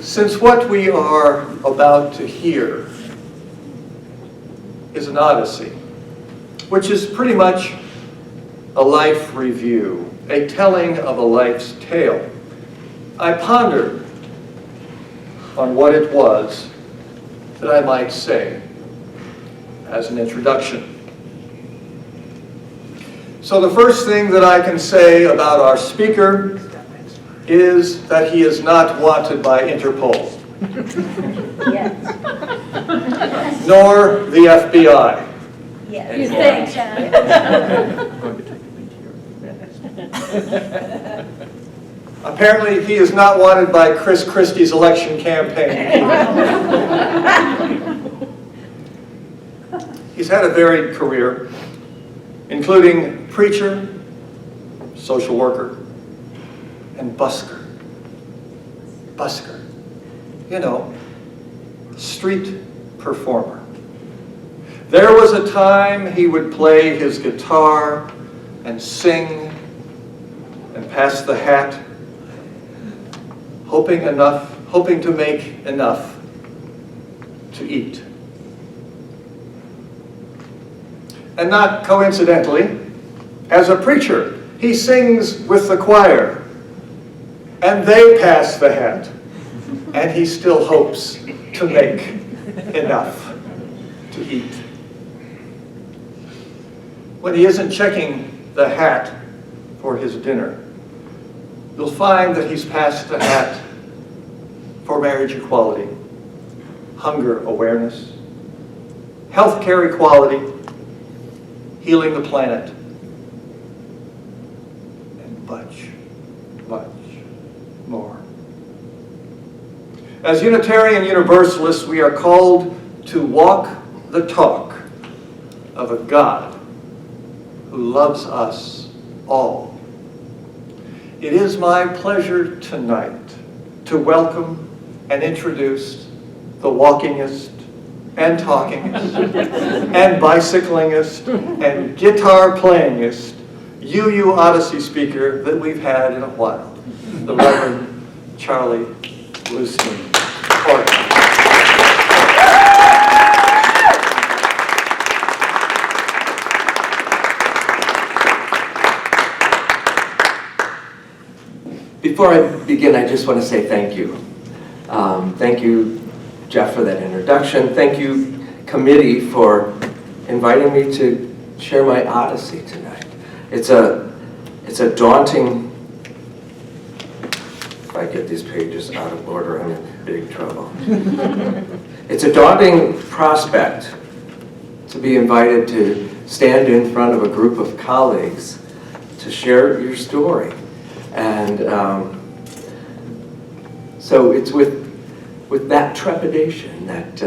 Since what we are about to hear is an Odyssey, which is pretty much a life review, a telling of a life's tale, I pondered on what it was that I might say as an introduction. So the first thing that I can say about our speaker is that he is not wanted by Interpol, Yes. nor the FBI. Yes. You think, Apparently, he is not wanted by Chris Christie's election campaign. He's had a varied career, including preacher, social worker, and busker. Busker. You know, street performer. There was a time he would play his guitar and sing and pass the hat, hoping to make enough to eat. And not coincidentally, as a preacher, he sings with the choir, and they pass the hat, and he still hopes to make enough to eat. When he isn't checking the hat for his dinner, you'll find that he's passed the hat for marriage equality, hunger awareness, healthcare equality, healing the planet, and much, much more. As Unitarian Universalists, we are called to walk the talk of a God who loves us all. It is my pleasure tonight to welcome and introduce the walkingest and talkingest and bicyclingest and guitar playingest UU Odyssey speaker that we've had in a while, the Reverend Charlie Lucien Ortman. Before I begin, I just want to say thank you. Thank you, Jeff, for that introduction. Thank you, committee, for inviting me to share my Odyssey tonight. It's a daunting, if I get these pages out of order, I'm in big trouble. It's a daunting prospect to be invited to stand in front of a group of colleagues to share your story. And so it's with that trepidation that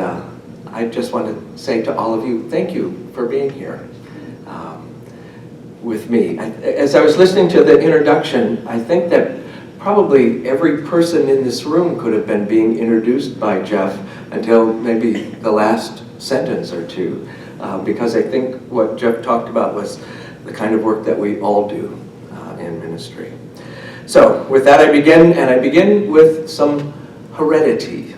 I just want to say to all of you, thank you for being here with me. As I was listening to the introduction, I think that probably every person in this room could have been being introduced by Jeff until maybe the last sentence or two, because I think what Jeff talked about was the kind of work that we all do in ministry. So with that I begin with some heredity.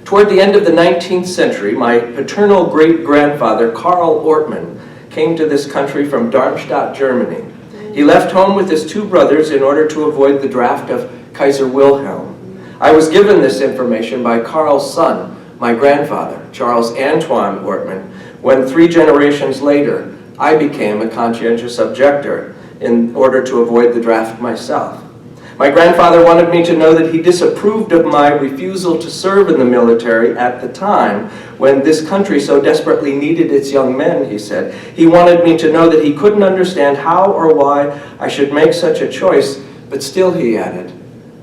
Toward the end of the 19th century, my paternal great-grandfather, Karl Ortman, came to this country from Darmstadt, Germany. He left home with his two brothers in order to avoid the draft of Kaiser Wilhelm. I was given this information by Karl's son, my grandfather, Charles Antoine Ortman, when 3 generations later, I became a conscientious objector in order to avoid the draft myself. My grandfather wanted me to know that he disapproved of my refusal to serve in the military at the time when this country so desperately needed its young men, he said. He wanted me to know that he couldn't understand how or why I should make such a choice, but still, he added,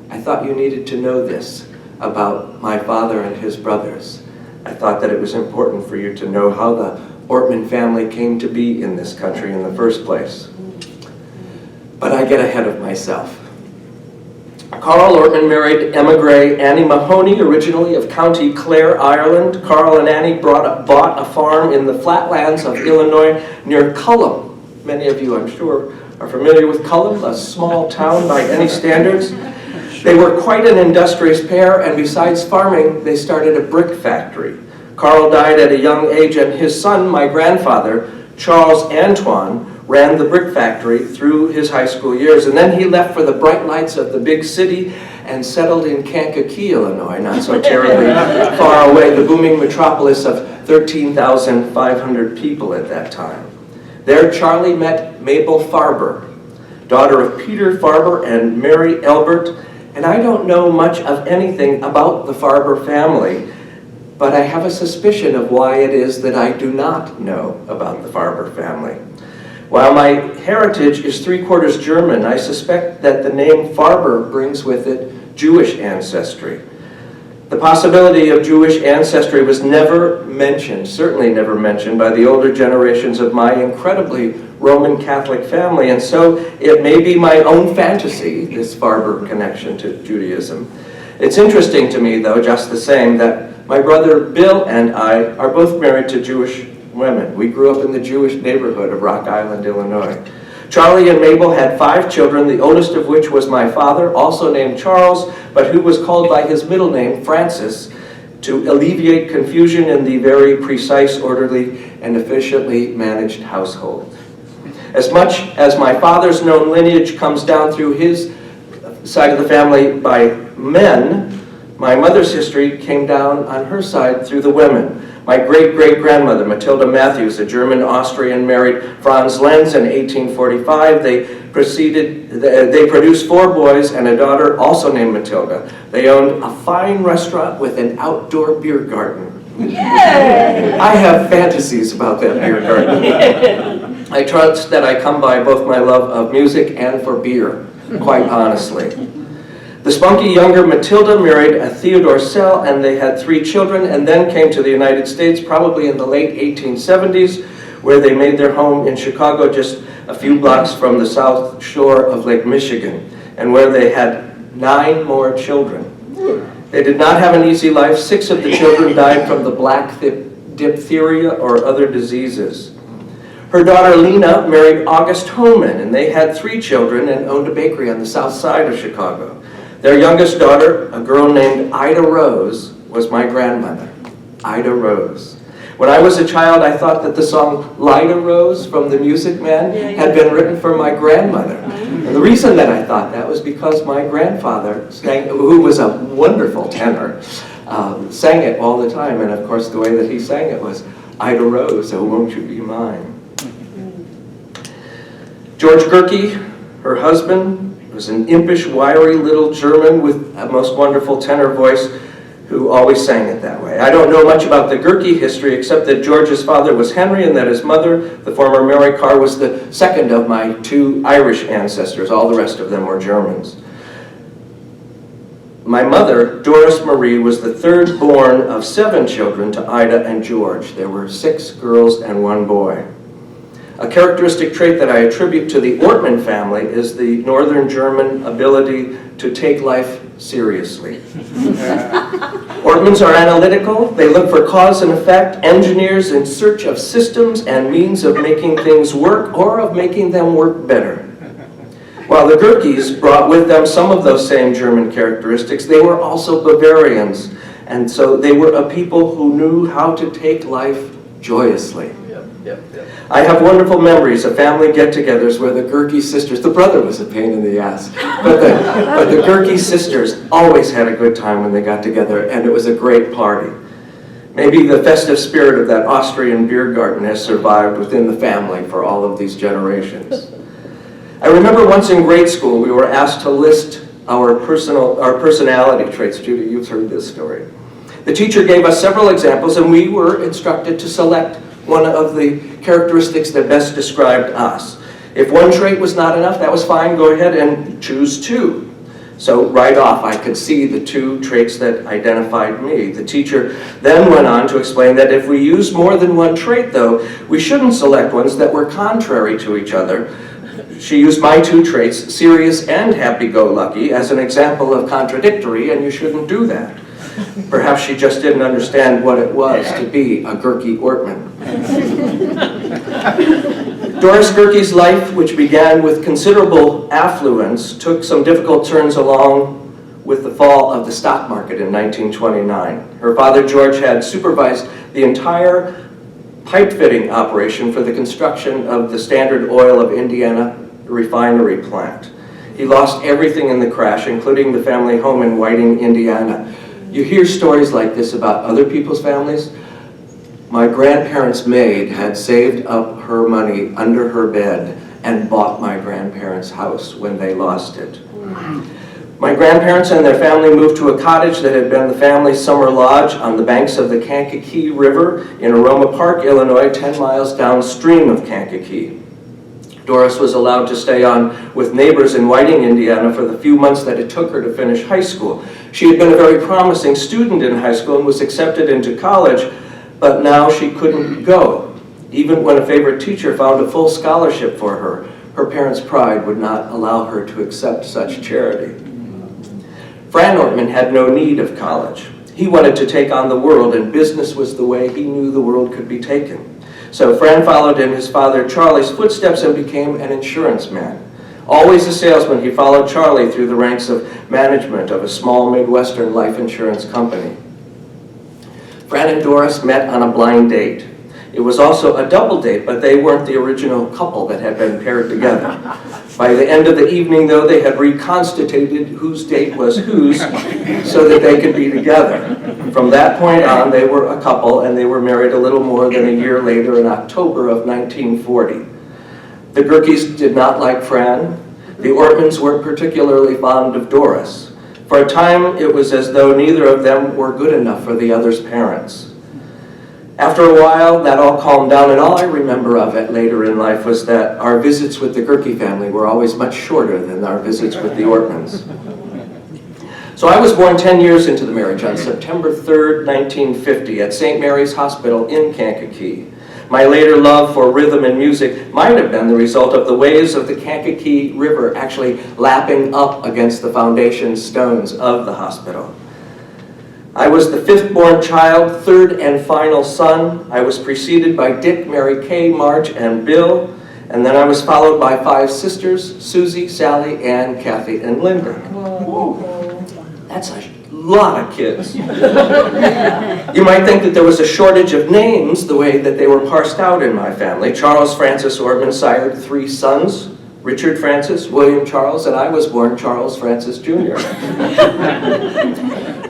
I thought you needed to know this about my father and his brothers. I thought that it was important for you to know how the Ortman family came to be in this country in the first place. But I get ahead of myself. Karl Ortman married emigre Annie Mahoney, originally of County Clare, Ireland. Karl and Annie bought a farm in the flatlands of Illinois near Cullum. Many of you, I'm sure, are familiar with Cullum, a small town by any standards. They were quite an industrious pair, and besides farming, they started a brick factory. Carl died at a young age, and his son, my grandfather, Charles Antoine, ran the brick factory through his high school years, and then he left for the bright lights of the big city and settled in Kankakee, Illinois, not so terribly far away, the booming metropolis of 13,500 people at that time. There, Charlie met Mabel Farber, daughter of Peter Farber and Mary Elbert, and I don't know much of anything about the Farber family, but I have a suspicion of why it is that I do not know about the Farber family. While my heritage is 3/4 German, I suspect that the name Farber brings with it Jewish ancestry. The possibility of Jewish ancestry was never mentioned, certainly never mentioned, by the older generations of my incredibly Roman Catholic family, and so it may be my own fantasy, this Farber connection to Judaism. It's interesting to me, though, just the same, that my brother Bill and I are both married to Jewish women. We grew up in the Jewish neighborhood of Rock Island, Illinois. Charlie and Mabel had 5 children, the oldest of which was my father, also named Charles, but who was called by his middle name, Francis, to alleviate confusion in the very precise, orderly, and efficiently managed household. As much as my father's known lineage comes down through his side of the family by men, my mother's history came down on her side through the women. My great-great-grandmother, Matilda Matthews, a German-Austrian, married Franz Lenz in 1845. They produced 4 boys and a daughter also named Matilda. They owned a fine restaurant with an outdoor beer garden. Yay! I have fantasies about that beer garden. I trust that I come by both my love of music and for beer, quite honestly. The spunky younger Matilda married a Theodore Sell, and they had 3 children, and then came to the United States probably in the late 1870s, where they made their home in Chicago, just a few blocks from the south shore of Lake Michigan, and where they had 9 more children. They did not have an easy life. 6 of the children died from the black diphtheria or other diseases. Her daughter Lena married August Homan, and they had 3 children and owned a bakery on the south side of Chicago. Their youngest daughter, a girl named Ida Rose, was my grandmother. Ida Rose. When I was a child, I thought that the song Lida Rose from the Music Man had been written for my grandmother. And the reason that I thought that was because my grandfather, who was a wonderful tenor, sang it all the time. And of course, the way that he sang it was, Ida Rose, oh won't you be mine? George Gerke, her husband, was an impish, wiry little German with a most wonderful tenor voice who always sang it that way. I don't know much about the Gerke history except that George's father was Henry and that his mother, the former Mary Carr, was the second of my 2 Irish ancestors. All the rest of them were Germans. My mother, Doris Marie, was the 3rd born of 7 children to Ida and George. There were 6 girls and 1 boy. A characteristic trait that I attribute to the Ortman family is the Northern German ability to take life seriously. Ortmans are analytical. They look for cause and effect, engineers in search of systems and means of making things work or of making them work better. While the Gerkes brought with them some of those same German characteristics, they were also Bavarians, and so they were a people who knew how to take life joyously. I have wonderful memories of family get-togethers where the Gerke sisters, the brother was a pain in the ass, but the Gerke sisters always had a good time when they got together, and it was a great party. Maybe the festive spirit of that Austrian beer garden has survived within the family for all of these generations. I remember once in grade school we were asked to list our personality traits. Judy, you've heard this story. The teacher gave us several examples, and we were instructed to select one of the characteristics that best described us. If one trait was not enough, that was fine. Go ahead and choose 2. So right off, I could see the 2 traits that identified me. The teacher then went on to explain that if we use more than 1 trait, though, we shouldn't select ones that were contrary to each other. She used my 2 traits, serious and happy-go-lucky, as an example of contradictory, and you shouldn't do that. Perhaps she just didn't understand what it was to be a Gerke Ortman. Doris Gerke's life, which began with considerable affluence, took some difficult turns along with the fall of the stock market in 1929. Her father, George, had supervised the entire pipe fitting operation for the construction of the Standard Oil of Indiana refinery plant. He lost everything in the crash, including the family home in Whiting, Indiana. You hear stories like this about other people's families. My grandparents' maid had saved up her money under her bed and bought my grandparents' house when they lost it. My grandparents and their family moved to a cottage that had been the family's summer lodge on the banks of the Kankakee River in Aroma Park, Illinois, 10 miles downstream of Kankakee. Doris was allowed to stay on with neighbors in Whiting, Indiana for the few months that it took her to finish high school. She had been a very promising student in high school and was accepted into college, but now she couldn't go. Even when a favorite teacher found a full scholarship for her, her parents' pride would not allow her to accept such charity. Fran Ortman had no need of college. He wanted to take on the world, and business was the way he knew the world could be taken. So Fran followed in his father Charlie's footsteps and became an insurance man. Always a salesman, he followed Charlie through the ranks of management of a small Midwestern life insurance company. Fran and Doris met on a blind date. It was also a double date, but they weren't the original couple that had been paired together. By the end of the evening, though, they had reconstituted whose date was whose so that they could be together. From that point on, they were a couple, and they were married a little more than a year later in October of 1940. The Gerkes did not like Fran. The Ortmans weren't particularly fond of Doris. For a time, it was as though neither of them were good enough for the other's parents. After a while, that all calmed down, and all I remember of it later in life was that our visits with the Gerke family were always much shorter than our visits with the Ortmans. So I was born 10 years into the marriage on September 3rd, 1950, at St. Mary's Hospital in Kankakee. My later love for rhythm and music might have been the result of the waves of the Kankakee River actually lapping up against the foundation stones of the hospital. I was the fifth born child, third and final son. I was preceded by Dick, Mary Kay, Marge, and Bill. And then I was followed by 5 sisters, Susie, Sally, Ann, Kathy, and Linda. That's a lot of kids. You might think that there was a shortage of names the way that they were parsed out in my family. Charles Francis Ortman sired 3 sons, Richard Francis, William Charles, and I was born Charles Francis Jr.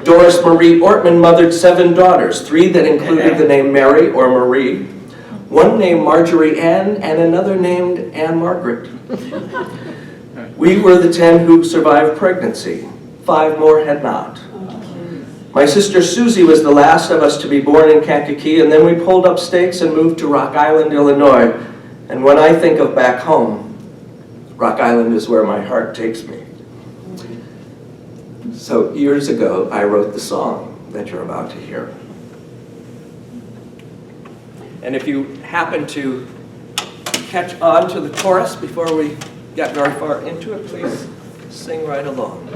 Doris Marie Ortman mothered 7 daughters, 3 that included the name Mary or Marie, 1 named Marjorie Ann, and another named Anne Margaret. We were the 10 who survived pregnancy. 5 more had not. My sister Susie was the last of us to be born in Kankakee, and then we pulled up stakes and moved to Rock Island, Illinois. And when I think of back home, Rock Island is where my heart takes me. So years ago, I wrote the song that you're about to hear. And if you happen to catch on to the chorus before we get very far into it, please sing right along.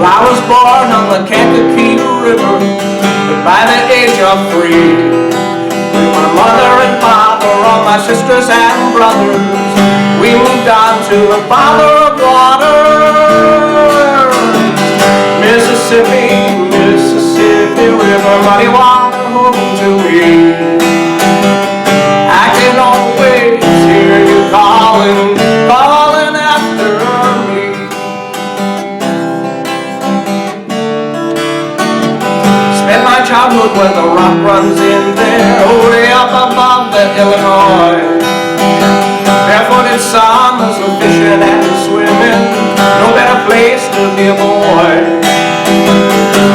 I was born on the Kankakee River, but by the age of 3, my mother and father, all my sisters and brothers, we moved on to the Father of Waters. Mississippi, Mississippi River, muddy water home to me. I can always hear you calling, calling after me. My childhood where the rock runs in there, way up above the Illinois. Barefooted summers with fishing and swimming, no better place to be a boy.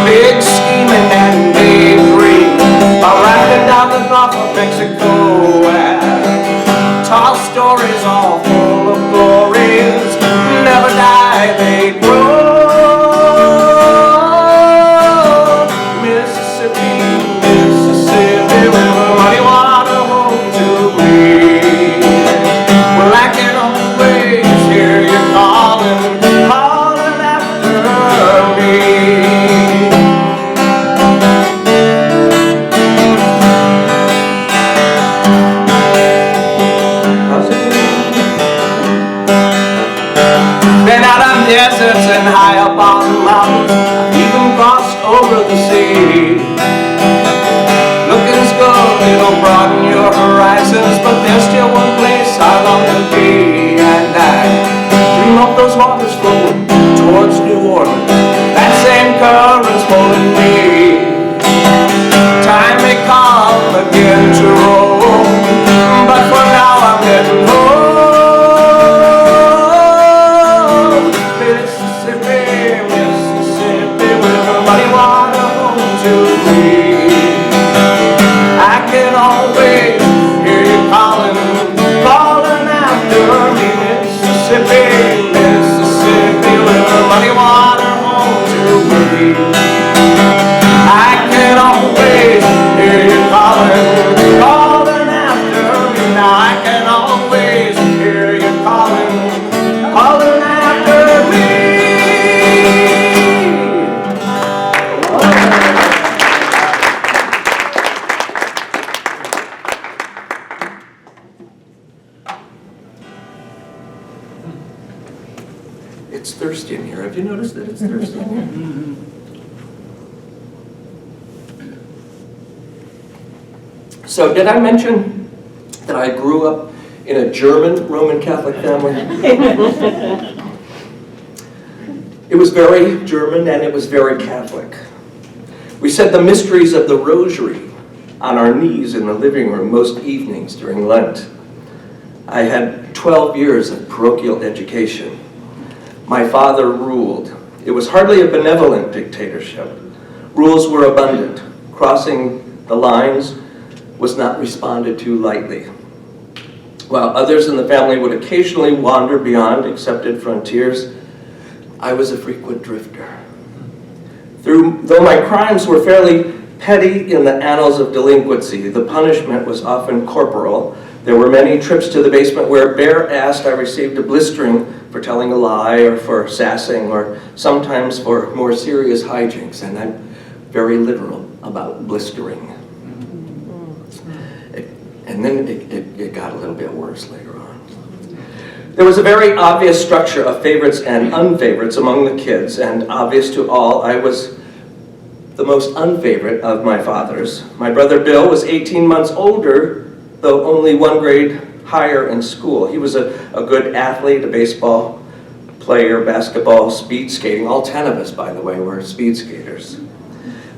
Big scheming and big dream, rafting down the Gulf of Mexico. And tall stories all full of glories, never die, they grow. Well, I can always hear you calling, calling deserts and high up on the mountains. I've even crossed over the sea. Looking's good, it'll broaden your horizons, but there's still one place I long to be. And I dream of those waters flowing towards New Orleans, that same current's pulling me. Time may come again to roll, but for now I'm heading home. Mississippi, Mississippi, with her muddy water home to me. I can always hear you calling, calling after me. Mississippi, Mississippi, with her muddy water home to me. I can always hear you calling, calling after me. Now I can always hear you calling, calling after me. It's thirsty in here. Have you noticed that it's thirsty in here? So did I mention that I grew up in a German Roman Catholic family? It was very German and it was very Catholic. We said the mysteries of the Rosary on our knees in the living room most evenings during Lent. I had 12 years of parochial education. My father ruled. It was hardly a benevolent dictatorship. Rules were abundant. Crossing the lines was not responded to lightly. While others in the family would occasionally wander beyond accepted frontiers, I was a frequent drifter. Though my crimes were fairly petty in the annals of delinquency, the punishment was often corporal. There were many trips to the basement where, bare-assed, I received a blistering for telling a lie or for sassing or sometimes for more serious hijinks, and I'm very literal about blistering. And then it got a little bit worse later on. There was a very obvious structure of favorites and unfavorites among the kids, and obvious to all, I was the most unfavorite of my fathers. My brother Bill was 18 months older, though only 1 grade higher in school. He was a good athlete, a baseball player, basketball, speed skating. All 10 of us, by the way, were speed skaters.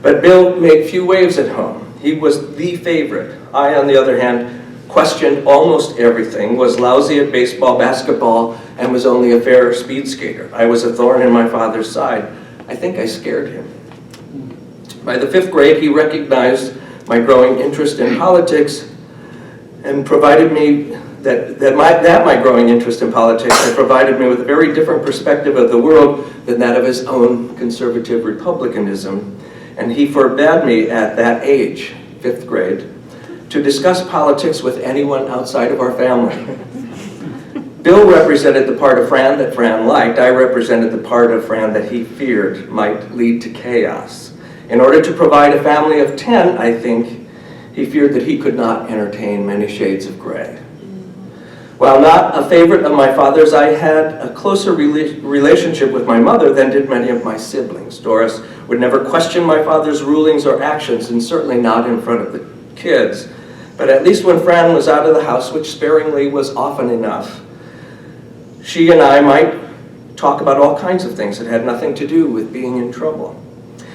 But Bill made few waves at home. He was the favorite. I, on the other hand, questioned almost everything, was lousy at baseball, basketball, and was only a fair speed skater. I was a thorn in my father's side. I think I scared him. By the 5th grade, he recognized my growing interest in politics and provided me my growing interest in politics had provided me with a very different perspective of the world than that of his own conservative republicanism. And he forbade me at that age, 5th grade, to discuss politics with anyone outside of our family. Bill represented the part of Fran that Fran liked. I represented the part of Fran that he feared might lead to chaos. In order to provide a family of 10, I think, he feared that he could not entertain many shades of gray. While not a favorite of my father's, I had a closer relationship with my mother than did many of my siblings. Doris would never question my father's rulings or actions, and certainly not in front of the kids. But at least when Fran was out of the house, which sparingly was often enough, she and I might talk about all kinds of things that had nothing to do with being in trouble.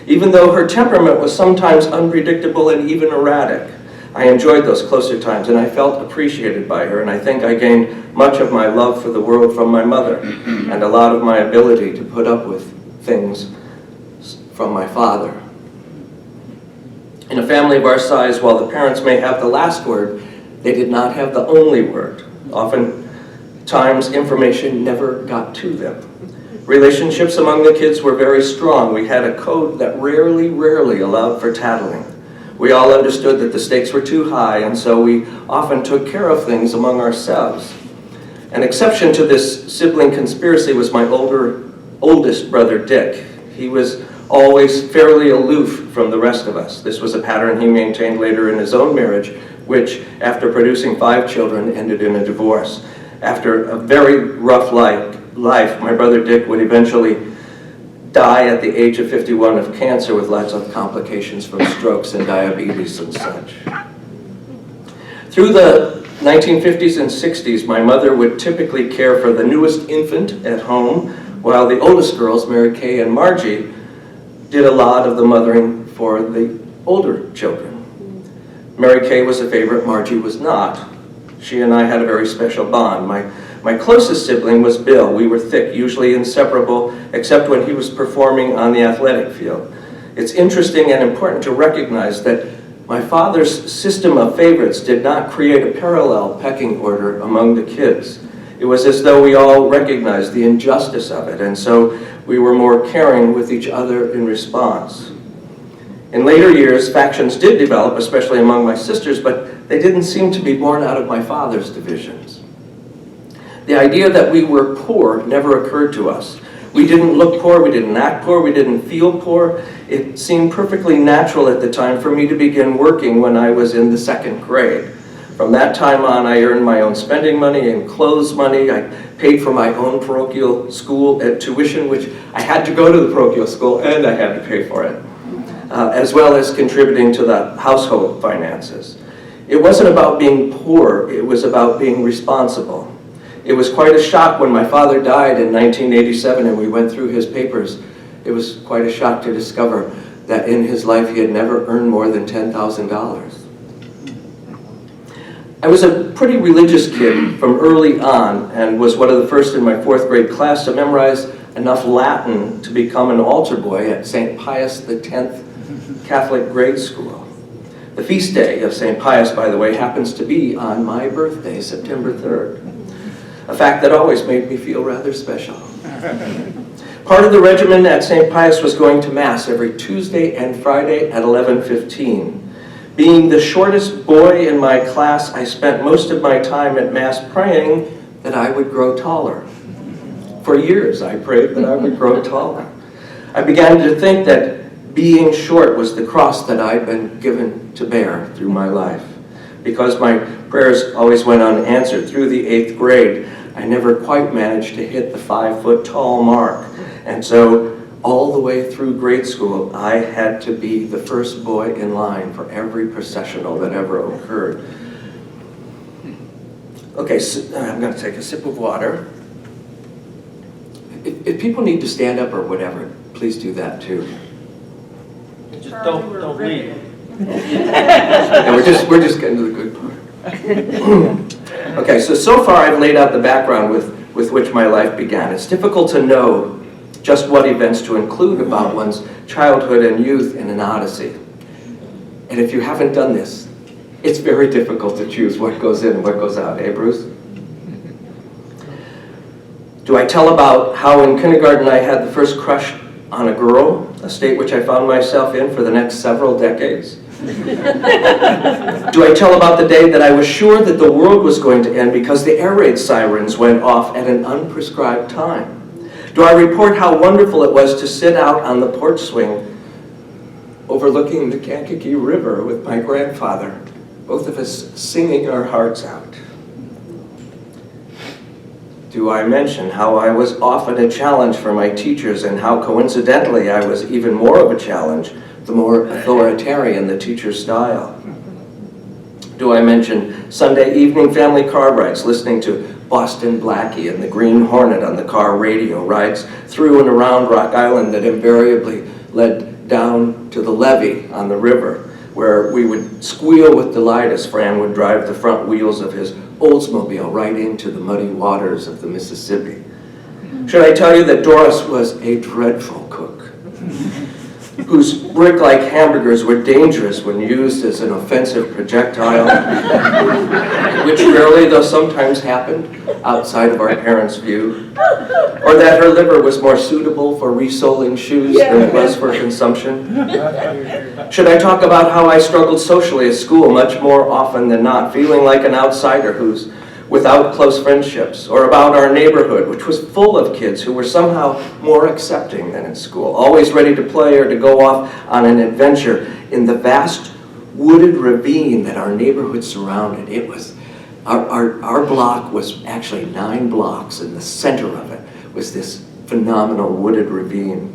Even though her temperament was sometimes unpredictable and even erratic, I enjoyed those closer times, and I felt appreciated by her, and I think I gained much of my love for the world from my mother, and a lot of my ability to put up with things from my father. In a family of our size, while the parents may have the last word, they did not have the only word. Oftentimes, information never got to them. Relationships among the kids were very strong. We had a code that rarely allowed for tattling. We all understood that the stakes were too high, and so we often took care of things among ourselves. An exception to this sibling conspiracy was my oldest brother, Dick. He was always fairly aloof from the rest of us. This was a pattern he maintained later in his own marriage, which, after producing 5 children, ended in a divorce. After a very rough life, life, my brother Dick would eventually die at the age of 51 of cancer with lots of complications from strokes and diabetes and such. Through the 1950s and 60s, my mother would typically care for the newest infant at home, while the oldest girls, Mary Kay and Margie, did a lot of the mothering for the older children. Mary Kay was a favorite, Margie was not. She and I had a very special bond. My closest sibling was Bill. We were thick, usually inseparable, except when he was performing on the athletic field. It's interesting and important to recognize that my father's system of favorites did not create a parallel pecking order among the kids. It was as though we all recognized the injustice of it, and so we were more caring with each other in response. In later years, factions did develop, especially among my sisters, but they didn't seem to be born out of my father's divisions. The idea that we were poor never occurred to us. We didn't look poor, we didn't act poor, we didn't feel poor. It seemed perfectly natural at the time for me to begin working when I was in the 2nd grade. From that time on, I earned my own spending money and clothes money. I paid for my own parochial school at tuition, which I had to go to the parochial school and I had to pay for it, as well as contributing to the household finances. It wasn't about being poor, it was about being responsible. It was quite a shock when my father died in 1987 and we went through his papers. It was quite a shock to discover that in his life he had never earned more than $10,000. I was a pretty religious kid from early on and was one of the first in my 4th grade class to memorize enough Latin to become an altar boy at St. Pius X Catholic grade school. The feast day of St. Pius, by the way, happens to be on my birthday, September 3rd. A fact that always made me feel rather special. Part of the regimen at St. Pius was going to Mass every Tuesday and Friday at 11:15. Being the shortest boy in my class, I spent most of my time at Mass praying that I would grow taller. For years, I prayed that I would grow taller. I began to think that being short was the cross that I'd been given to bear through my life. Because my prayers always went unanswered through the 8th grade, I never quite managed to hit the 5-foot-tall mark. And so all the way through grade school, I had to be the first boy in line for every processional that ever occurred. Okay, so I'm going to take a sip of water. If people need to stand up or whatever, please do that too. Just don't leave. And we're just getting to the good part. Okay, so far I've laid out the background with which my life began. It's difficult to know just what events to include about one's childhood and youth in an Odyssey. And if you haven't done this, it's very difficult to choose what goes in and what goes out, eh, Bruce? Do I tell about how in kindergarten I had the first crush on a girl, a state which I found myself in for the next several decades? Do I tell about the day that I was sure that the world was going to end because the air raid sirens went off at an unprescribed time? Do I report how wonderful it was to sit out on the porch swing overlooking the Kankakee River with my grandfather, both of us singing our hearts out? Do I mention how I was often a challenge for my teachers and how coincidentally I was even more of a challenge the more authoritarian the teacher's style? Do I mention Sunday evening family car rides, listening to Boston Blackie and the Green Hornet on the car radio, rides through and around Rock Island that invariably led down to the levee on the river, where we would squeal with delight as Fran would drive the front wheels of his Oldsmobile right into the muddy waters of the Mississippi? Should I tell you that Doris was a dreadful cook, whose brick-like hamburgers were dangerous when used as an offensive projectile, which rarely, though sometimes, happened outside of our parents' view, or that her liver was more suitable for resoling shoes than it was for consumption? Should I talk about how I struggled socially at school much more often than not, feeling like an outsider who's without close friendships, or about our neighborhood, which was full of kids who were somehow more accepting than in school, always ready to play or to go off on an adventure in the vast wooded ravine that our neighborhood surrounded? It was Our block was actually 9 blocks, and the center of it was this phenomenal wooded ravine.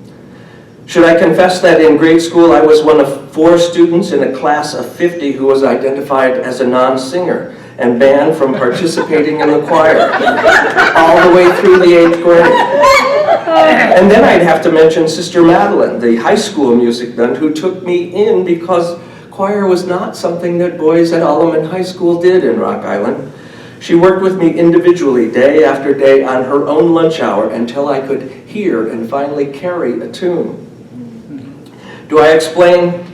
Should I confess that in grade school I was one of 4 students in a class of 50 who was identified as a non-singer and banned from participating in the choir all the way through the 8th grade. And then I'd have to mention Sister Madeline, the high school music nun, who took me in because choir was not something that boys at Alleman High School did in Rock Island. She worked with me individually day after day on her own lunch hour until I could hear and finally carry a tune. Do I explain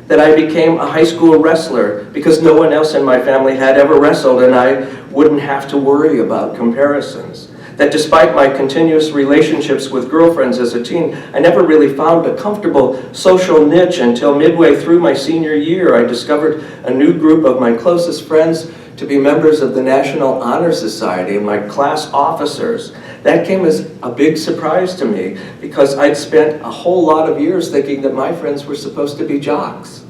that I became a high school wrestler because no one else in my family had ever wrestled and I wouldn't have to worry about comparisons? That despite my continuous relationships with girlfriends as a teen, I never really found a comfortable social niche until midway through my senior year. I discovered a new group of my closest friends to be members of the National Honor Society and my class officers. That came as a big surprise to me because I'd spent a whole lot of years thinking that my friends were supposed to be jocks.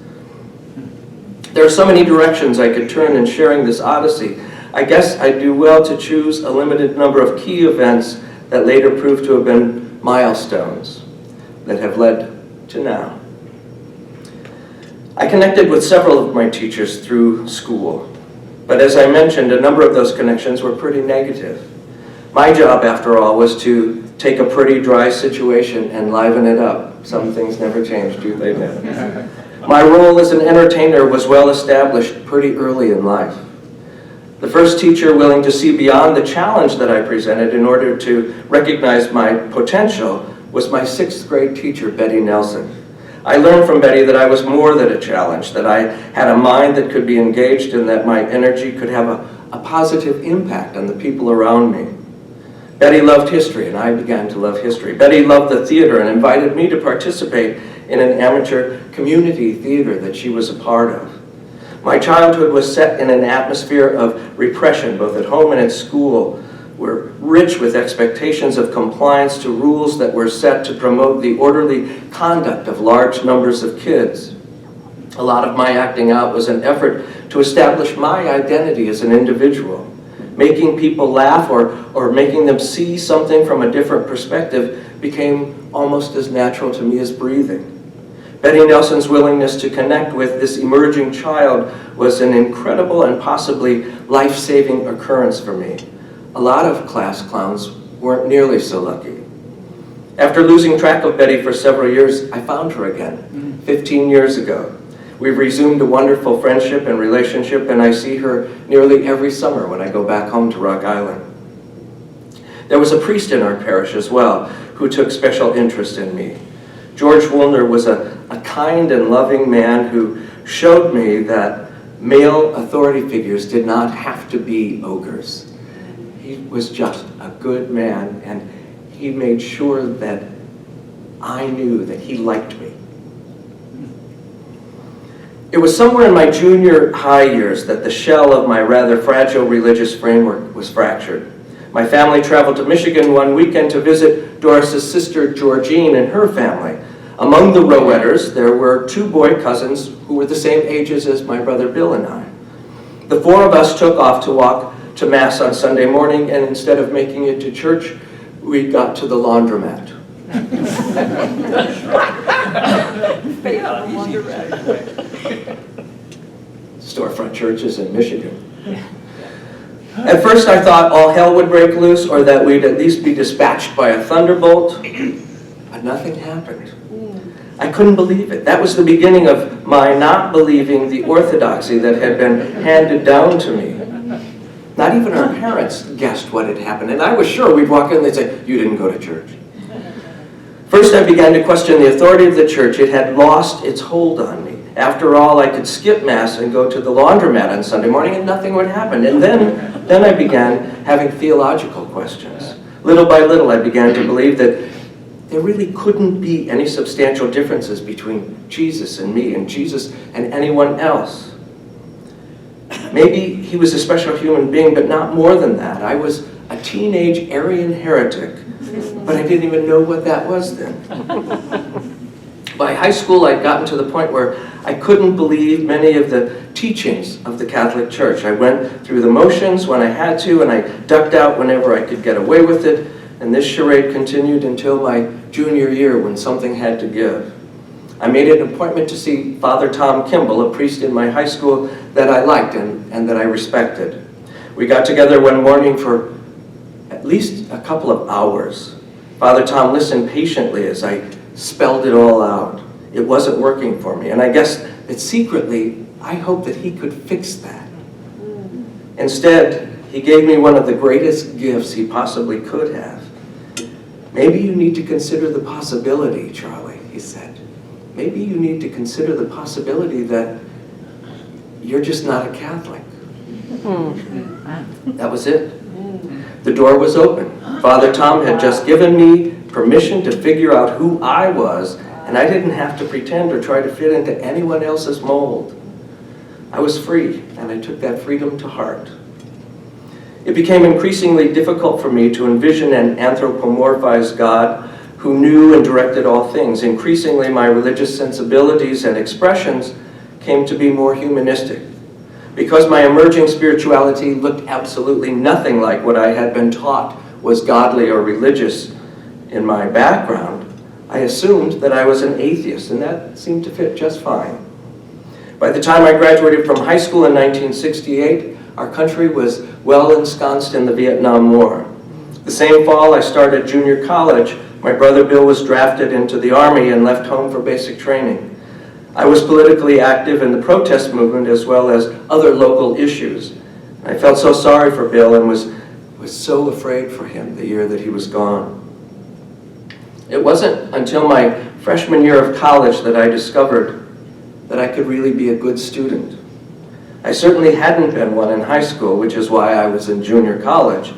There are so many directions I could turn in sharing this Odyssey. I guess I'd do well to choose a limited number of key events that later proved to have been milestones that have led to now. I connected with several of my teachers through school, but as I mentioned, a number of those connections were pretty negative. My job, after all, was to take a pretty dry situation and liven it up. Some things never change, do they, Ned? My role as an entertainer was well established pretty early in life. The first teacher willing to see beyond the challenge that I presented in order to recognize my potential was my 6th grade teacher, Betty Nelson. I learned from Betty that I was more than a challenge, that I had a mind that could be engaged and that my energy could have a positive impact on the people around me. Betty loved history, and I began to love history. Betty loved the theater and invited me to participate in an amateur community theater that she was a part of. My childhood was set in an atmosphere of repression, both at home and at school. We're rich with expectations of compliance to rules that were set to promote the orderly conduct of large numbers of kids. A lot of my acting out was an effort to establish my identity as an individual. Making people laugh or making them see something from a different perspective became almost as natural to me as breathing. Betty Nelson's willingness to connect with this emerging child was an incredible and possibly life-saving occurrence for me. A lot of class clowns weren't nearly so lucky. After losing track of Betty for several years, I found her again, 15 years ago. We've resumed a wonderful friendship and relationship, and I see her nearly every summer when I go back home to Rock Island. There was a priest in our parish as well who took special interest in me. George Woolner was a kind and loving man who showed me that male authority figures did not have to be ogres. He was just a good man, and he made sure that I knew that he liked me. It was somewhere in my junior high years that the shell of my rather fragile religious framework was fractured. My family traveled to Michigan one weekend to visit Doris's sister Georgine and her family. Among the Roetters, there were 2 boy cousins who were the same ages as my brother Bill and I. The 4 of us took off to walk to Mass on Sunday morning, and instead of making it to church, we got to the laundromat. Storefront churches in Michigan. At first I thought all hell would break loose or that we'd at least be dispatched by a thunderbolt, but nothing happened. I couldn't believe it. That was the beginning of my not believing the orthodoxy that had been handed down to me. Not even our parents guessed what had happened, and I was sure we'd walk in and they'd say, "You didn't go to church." First I began to question the authority of the church. It had lost its hold on me. After all, I could skip Mass and go to the laundromat on Sunday morning and nothing would happen. And then I began having theological questions. Little by little I began to believe that there really couldn't be any substantial differences between Jesus and me and Jesus and anyone else. Maybe he was a special human being, but not more than that. I was a teenage Arian heretic, but I didn't even know what that was then. By high school, I'd gotten to the point where I couldn't believe many of the teachings of the Catholic Church. I went through the motions when I had to, and I ducked out whenever I could get away with it, and this charade continued until my junior year when something had to give. I made an appointment to see Father Tom Kimball, a priest in my high school that I liked and that I respected. We got together one morning for at least a couple of hours. Father Tom listened patiently as I spelled it all out. It wasn't working for me, and I guess that secretly I hoped that he could fix that. Instead, he gave me one of the greatest gifts he possibly could have. Maybe you need to consider the possibility, Charlie, he said. Maybe you need to consider the possibility that you're just not a Catholic. That was it. The door was open. Father Tom had just given me permission to figure out who I was, and I didn't have to pretend or try to fit into anyone else's mold. I was free, and I took that freedom to heart. It became increasingly difficult for me to envision an anthropomorphized God who knew and directed all things. Increasingly, my religious sensibilities and expressions came to be more humanistic. Because my emerging spirituality looked absolutely nothing like what I had been taught was godly or religious in my background, I assumed that I was an atheist, and that seemed to fit just fine. By the time I graduated from high school in 1968, our country was well ensconced in the Vietnam War. The same fall I started junior college, my brother Bill was drafted into the Army and left home for basic training. I was politically active in the protest movement as well as other local issues. I felt so sorry for Bill and was so afraid for him the year that he was gone. It wasn't until my freshman year of college that I discovered that I could really be a good student. I certainly hadn't been one in high school, which is why I was in junior college.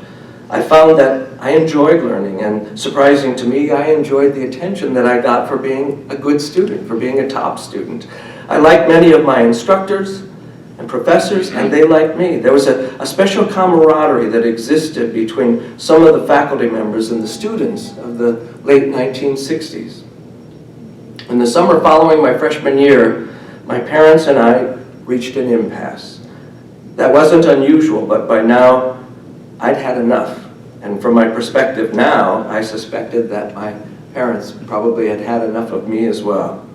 I found that I enjoyed learning, and surprising to me, I enjoyed the attention that I got for being a good student, for being a top student. I liked many of my instructors and professors, and they liked me. There was a special camaraderie that existed between some of the faculty members and the students of the late 1960s. In the summer following my freshman year, my parents and I reached an impasse. That wasn't unusual, but by now, I'd had enough. And from my perspective now, I suspected that my parents probably had had enough of me as well.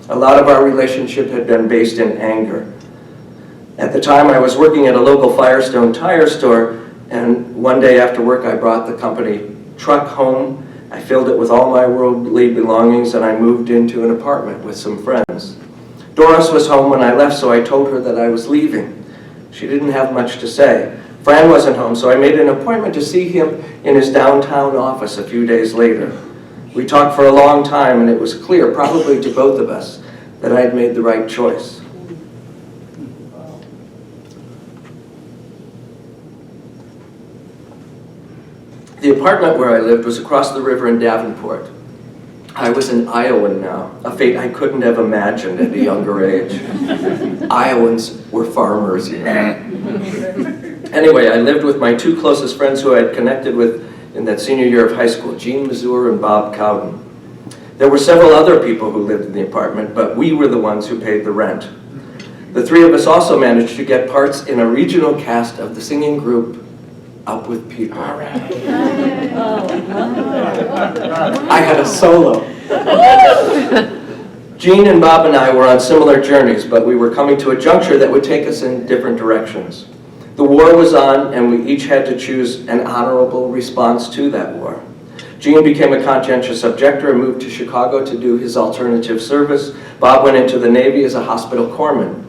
A lot of our relationship had been based in anger. At the time, I was working at a local Firestone tire store, and one day after work, I brought the company truck home. I filled it with all my worldly belongings, and I moved into an apartment with some friends. Doris was home when I left, so I told her that I was leaving. She didn't have much to say. Fran wasn't home, so I made an appointment to see him in his downtown office a few days later. We talked for a long time, and it was clear, probably to both of us, that I had made the right choice. The apartment where I lived was across the river in Davenport. I was an Iowan now, a fate I couldn't have imagined at a younger age. Iowans were farmers, you know. Anyway, I lived with my two closest friends who I had connected with in that senior year of high school, Gene Mazur and Bob Cowden. There were several other people who lived in the apartment, but we were the ones who paid the rent. The three of us also managed to get parts in a regional cast of the singing group Up With People. I had a solo. Gene and Bob and I were on similar journeys, but we were coming to a juncture that would take us in different directions. The war was on, and we each had to choose an honorable response to that war. Gene became a conscientious objector and moved to Chicago to do his alternative service. Bob went into the Navy as a hospital corpsman.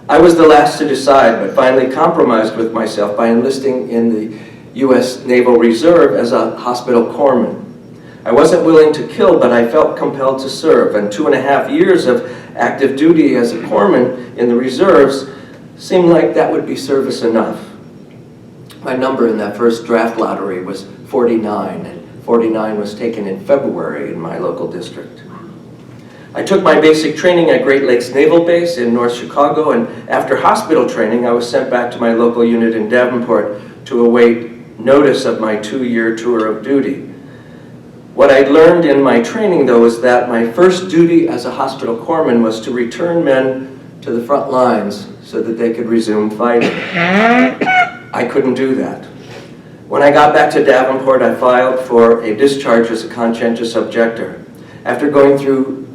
I was the last to decide, but finally compromised with myself by enlisting in the U.S. Naval Reserve as a hospital corpsman. I wasn't willing to kill, but I felt compelled to serve, and 2.5 years of active duty as a corpsman in the reserves seemed like that would be service enough. My number in that first draft lottery was 49, and 49 was taken in February in my local district. I took my basic training at Great Lakes Naval Base in North Chicago, and after hospital training, I was sent back to my local unit in Davenport to await notice of my 2-year tour of duty. What I learned in my training, though, is that my first duty as a hospital corpsman was to return men to the front lines so that they could resume fighting. I couldn't do that. When I got back to Davenport, I filed for a discharge as a conscientious objector. After going through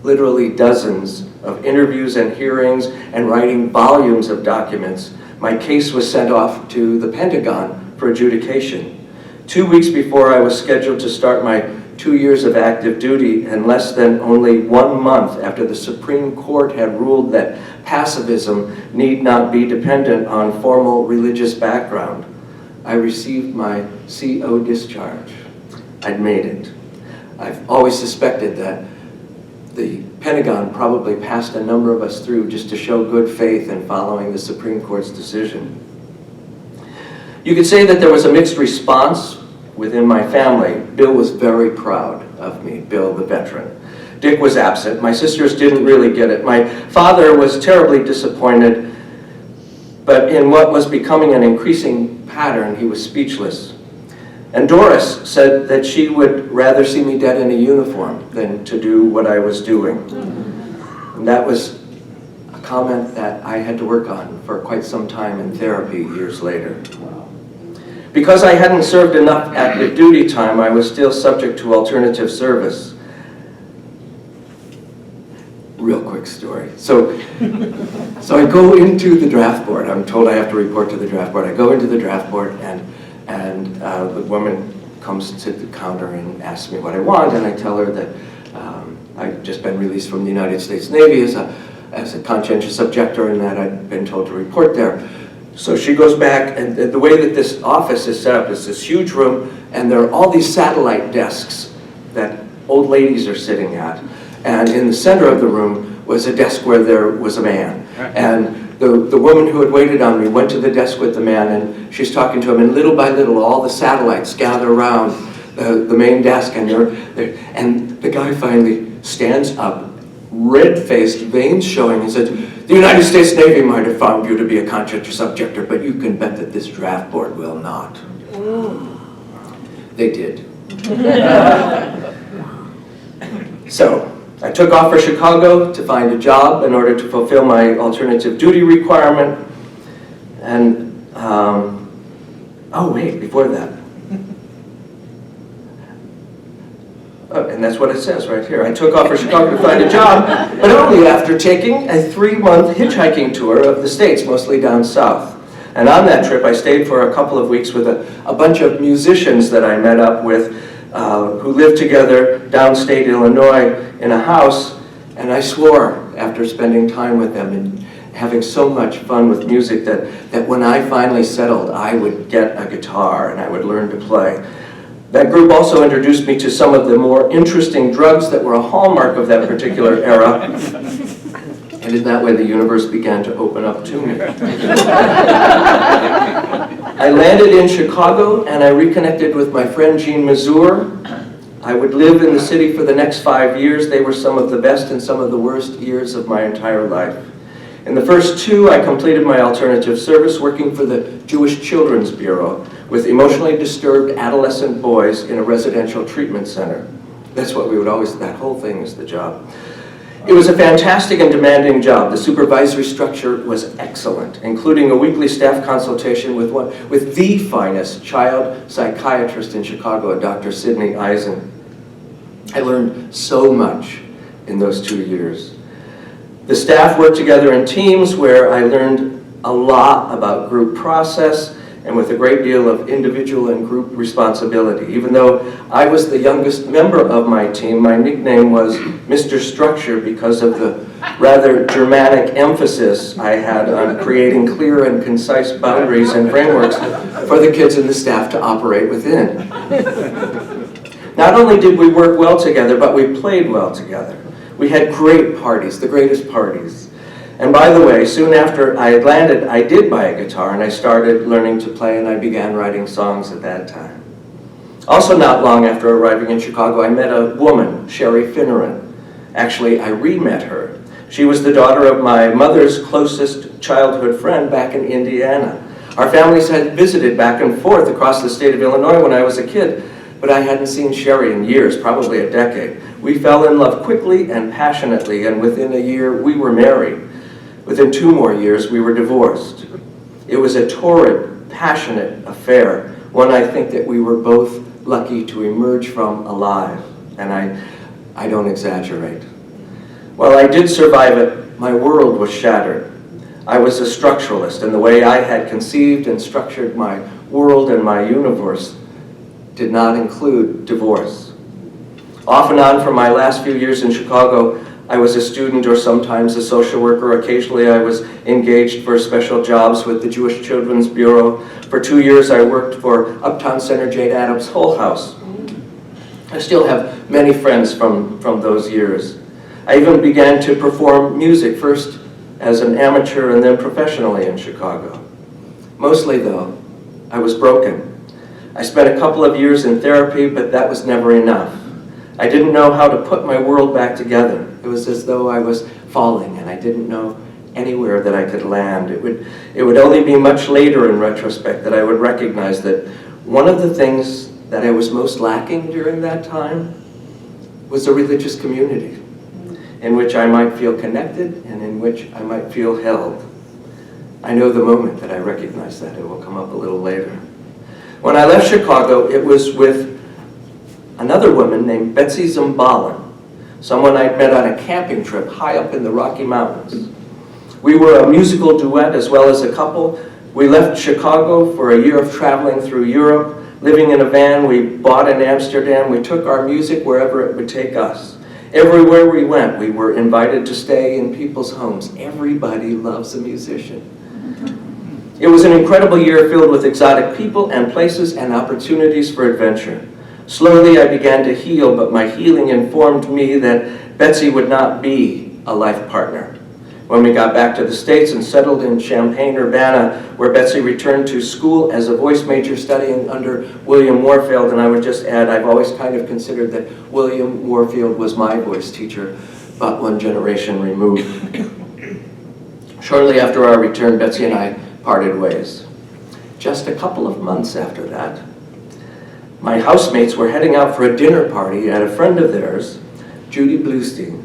literally dozens of interviews and hearings and writing volumes of documents, my case was sent off to the Pentagon for adjudication. 2 weeks before I was scheduled to start my 2 years of active duty, and less than only 1 month after the Supreme Court had ruled that pacifism need not be dependent on formal religious background, I received my CO discharge. I'd made it. I've always suspected that the Pentagon probably passed a number of us through just to show good faith in following the Supreme Court's decision. You could say that there was a mixed response within my family. Bill was very proud of me, Bill the veteran. Dick was absent. My sisters didn't really get it. My father was terribly disappointed, but in what was becoming an increasing pattern, he was speechless. And Doris said that she would rather see me dead in a uniform than to do what I was doing. And that was a comment that I had to work on for quite some time in therapy years later. Because I hadn't served enough active duty time, I was still subject to alternative service. Real quick story. So I go into the draft board. I'm told I have to report to the draft board. I go into the draft board, and the woman comes to the counter and asks me what I want, and I tell her that I've just been released from the United States Navy as a conscientious objector, and that I'd been told to report there. So she goes back, and the way that this office is set up is this huge room, and there are all these satellite desks that old ladies are sitting at. And in the center of the room was a desk where there was a man. And the woman who had waited on me went to the desk with the man, and she's talking to him, and little by little all the satellites gather around the main desk, and the guy finally stands up, red-faced, veins showing, and says, "The United States Navy might have found you to be a conscientious objector, but you can bet that this draft board will not." They did. So I took off for Chicago to find a job in order to fulfill my alternative duty requirement. And, oh wait, before that. Oh, and that's what it says right here. I took off for Chicago to find a job, but only after taking a 3-month hitchhiking tour of the States, mostly down south. And on that trip, I stayed for a couple of weeks with a bunch of musicians that I met up with who lived together downstate Illinois in a house, and I swore after spending time with them and having so much fun with music that when I finally settled, I would get a guitar and I would learn to play. That group also introduced me to some of the more interesting drugs that were a hallmark of that particular era. And in that way, the universe began to open up to me. I landed in Chicago, and I reconnected with my friend Jean Mazur. I would live in the city for the next 5 years. They were some of the best and some of the worst years of my entire life. In the first 2, I completed my alternative service working for the Jewish Children's Bureau with emotionally disturbed adolescent boys in a residential treatment center. That's what we would always, that whole thing is the job. It was a fantastic and demanding job. The supervisory structure was excellent, including a weekly staff consultation with the finest child psychiatrist in Chicago, Dr. Sidney Eisen. I learned so much in those 2 years. The staff worked together in teams where I learned a lot about group process and with a great deal of individual and group responsibility. Even though I was the youngest member of my team, my nickname was Mr. Structure because of the rather Germanic emphasis I had on creating clear and concise boundaries and frameworks for the kids and the staff to operate within. Not only did we work well together, but we played well together. We had great parties, the greatest parties. And by the way, soon after I had landed, I did buy a guitar and I started learning to play, and I began writing songs at that time. Also not long after arriving in Chicago, I met a woman, Sherry Finneran. Actually, I re-met her. She was the daughter of my mother's closest childhood friend back in Indiana. Our families had visited back and forth across the state of Illinois when I was a kid, but I hadn't seen Sherry in years, probably a decade. We fell in love quickly and passionately, and within a year, we were married. Within 2 more years, we were divorced. It was a torrid, passionate affair, one I think that we were both lucky to emerge from alive, and I don't exaggerate. While I did survive it, my world was shattered. I was a structuralist, and the way I had conceived and structured my world and my universe did not include divorce. Off and on for my last few years in Chicago, I was a student or sometimes a social worker. Occasionally I was engaged for special jobs with the Jewish Children's Bureau. For 2 years I worked for Uptown Center Jane Addams' Hull House. I still have many friends from those years. I even began to perform music, first as an amateur and then professionally in Chicago. Mostly though, I was broken. I spent a couple of years in therapy, but that was never enough. I didn't know how to put my world back together. It was as though I was falling and I didn't know anywhere that I could land. It would only be much later in retrospect that I would recognize that one of the things that I was most lacking during that time was a religious community in which I might feel connected and in which I might feel held. I know the moment that I recognized that. It will come up a little later. When I left Chicago, it was with another woman named Betsy Zimbalin, someone I'd met on a camping trip high up in the Rocky Mountains. We were a musical duet as well as a couple. We left Chicago for a year of traveling through Europe, living in a van we bought in Amsterdam. We took our music wherever it would take us. Everywhere we went, we were invited to stay in people's homes. Everybody loves a musician. It was an incredible year filled with exotic people and places and opportunities for adventure. Slowly I began to heal, but my healing informed me that Betsy would not be a life partner. When we got back to the States and settled in Champaign-Urbana, where Betsy returned to school as a voice major studying under William Warfield, and I would just add, I've always kind of considered that William Warfield was my voice teacher, about 1 generation removed. Shortly after our return, Betsy and I parted ways. Just a couple of months after that, my housemates were heading out for a dinner party at a friend of theirs, Judy Bluestein.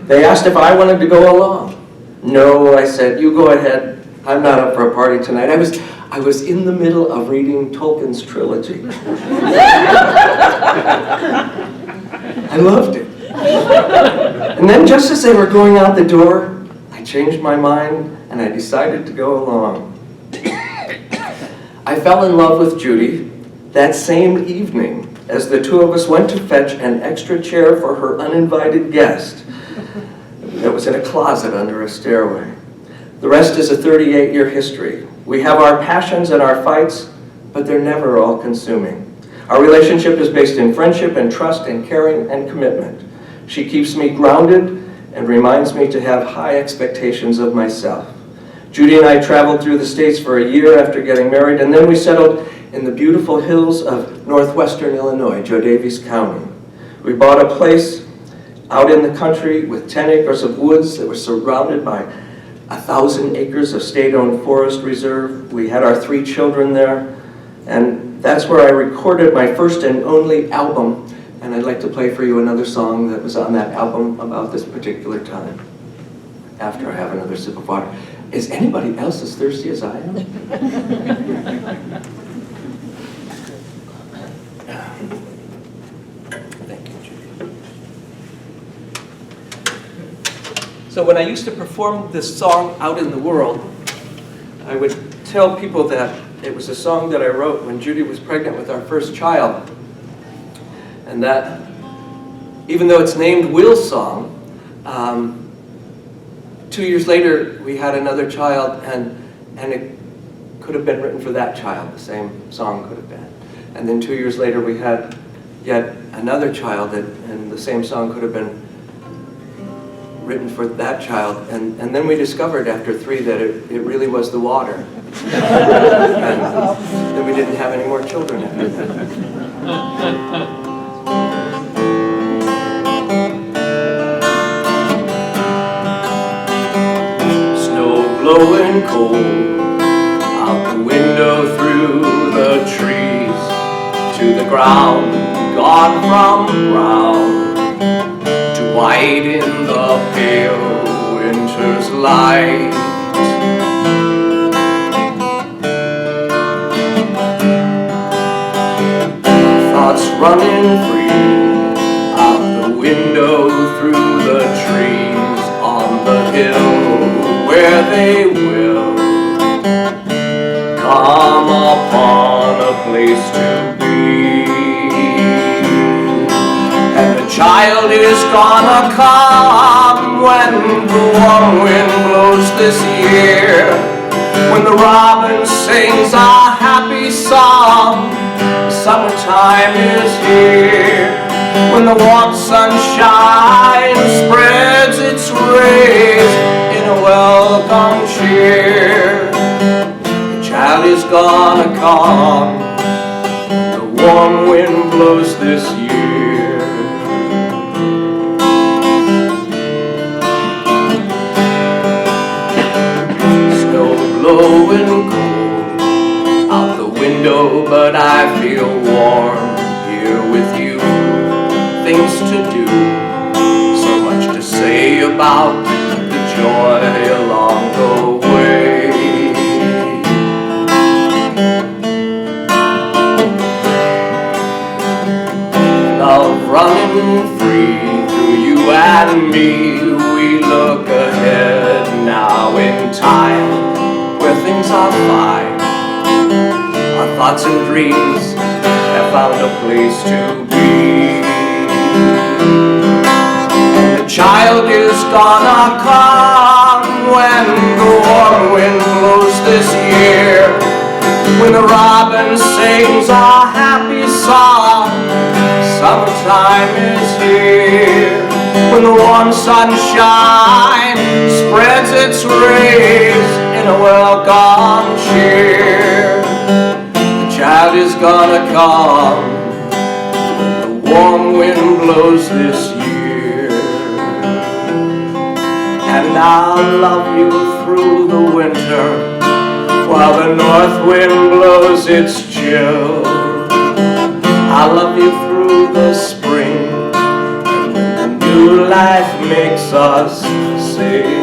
They asked if I wanted to go along. No, I said, you go ahead. I'm not up for a party tonight. I was in the middle of reading Tolkien's trilogy. I loved it. And then just as they were going out the door, I changed my mind and I decided to go along. I fell in love with Judy that same evening as the two of us went to fetch an extra chair for her uninvited guest that was in a closet under a stairway. The rest is a 38-year history. We have our passions and our fights, but they're never all-consuming. Our relationship is based in friendship and trust and caring and commitment. She keeps me grounded and reminds me to have high expectations of myself. Judy and I traveled through the States for a year after getting married, and then we settled in the beautiful hills of northwestern Illinois, Joe Daviess County. We bought a place out in the country with 10 acres of woods that were surrounded by 1,000 acres of state-owned forest reserve. We had our 3 children there, and that's where I recorded my first and only album, and I'd like to play for you another song that was on that album about this particular time, after I have another sip of water. Is anybody else as thirsty as I am? So when I used to perform this song out in the world, I would tell people that it was a song that I wrote when Judy was pregnant with our first child. And that even though it's named Will's Song, 2 years later we had another child and it could have been written for that child, the same song could have been. And then 2 years later we had yet another child and the same song could have been written for that child, and then we discovered after 3 that it really was the water. And then we didn't have any more children after that. Snow blowing cold out the window through the trees to the ground. gone from brown to white in the pale winter's light. Thoughts running free out the window through the trees on the hill where they will come upon a place to be. And the child is gonna come when the warm wind blows this year, when the robin sings a happy song. Summertime is here, when the warm sunshine spreads its rays in a welcome cheer. The child is gonna come, the warm wind blows this year. Snow blowing cold out the window, but I feel warm here with you. Things to do, so much to say about the joy along the way. Love running free through you and me. We look ahead now in time where things are fine. Our thoughts and dreams have found a place to be. And the child is gonna come when the warm wind blows this year, when the robin sings a happy song. Summertime is here, when the warm sunshine spreads its rays in a welcome cheer. The child is gonna come when the warm wind blows this year. And I'll love you through the winter while the north wind blows its chill. I'll love you through the spring, and when the new life makes us sing.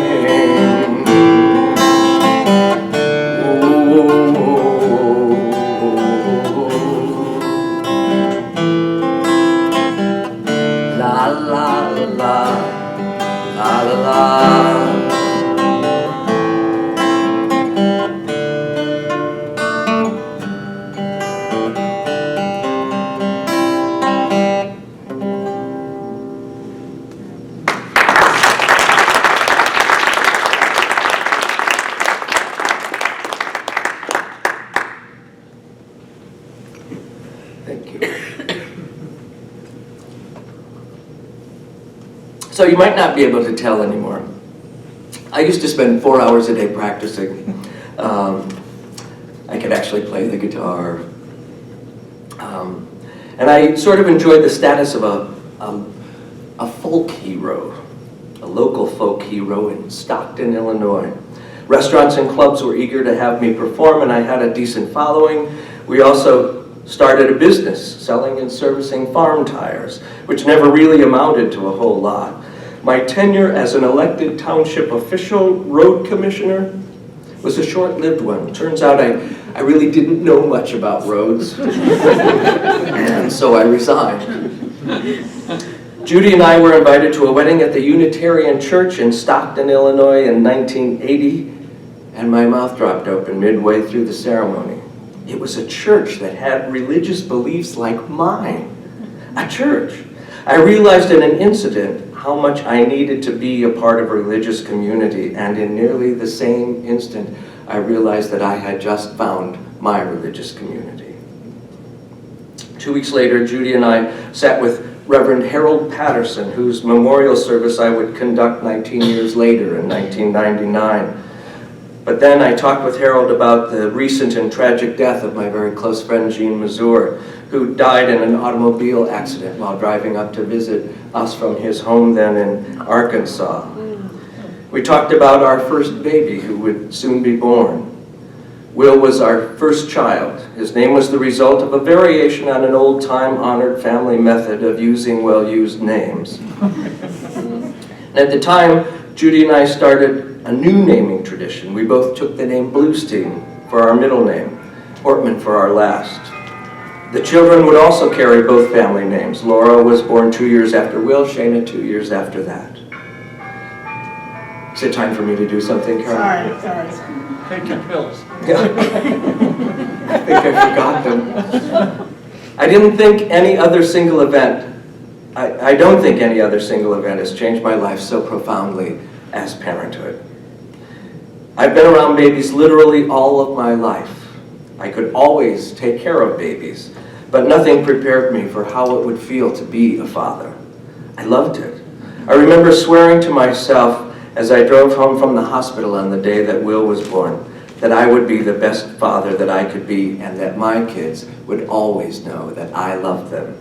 La la la, la la la. Thank you. So you might not be able to tell anymore. I used to spend 4 hours a day practicing. I could actually play the guitar. And I sort of enjoyed the status of a folk hero, a local folk hero in Stockton, Illinois. Restaurants and clubs were eager to have me perform, and I had a decent following. We also started a business selling and servicing farm tires, which never really amounted to a whole lot. My tenure as an elected township official, road commissioner, was a short-lived one. Turns out I really didn't know much about roads, and so I resigned. Judy and I were invited to a wedding at the Unitarian Church in Stockton, Illinois in 1980, and my mouth dropped open midway through the ceremony. It was a church that had religious beliefs like mine. A church. I realized in an incident how much I needed to be a part of a religious community, and in nearly the same instant, I realized that I had just found my religious community. 2 weeks later, Judy and I sat with Reverend Harold Patterson, whose memorial service I would conduct 19 years later in 1999. But then I talked with Harold about the recent and tragic death of my very close friend Jean Mazur, who died in an automobile accident while driving up to visit us from his home then in Arkansas. We talked about our first baby who would soon be born. Will was our first child. His name was the result of a variation on an old time-honored family method of using well-used names. And at the time, Judy and I started a new naming tradition. We both took the name Bluestein for our middle name, Ortman for our last. The children would also carry both family names. Laura was born 2 years after Will, Shayna 2 years after that. Is it time for me to do something, Carol? Sorry. Take your pills. Yeah. I think I forgot them. I didn't think any other single event, I don't think any other single event has changed my life so profoundly as parenthood. I've been around babies literally all of my life. I could always take care of babies, but nothing prepared me for how it would feel to be a father. I loved it. I remember swearing to myself as I drove home from the hospital on the day that Will was born, that I would be the best father that I could be, and that my kids would always know that I loved them.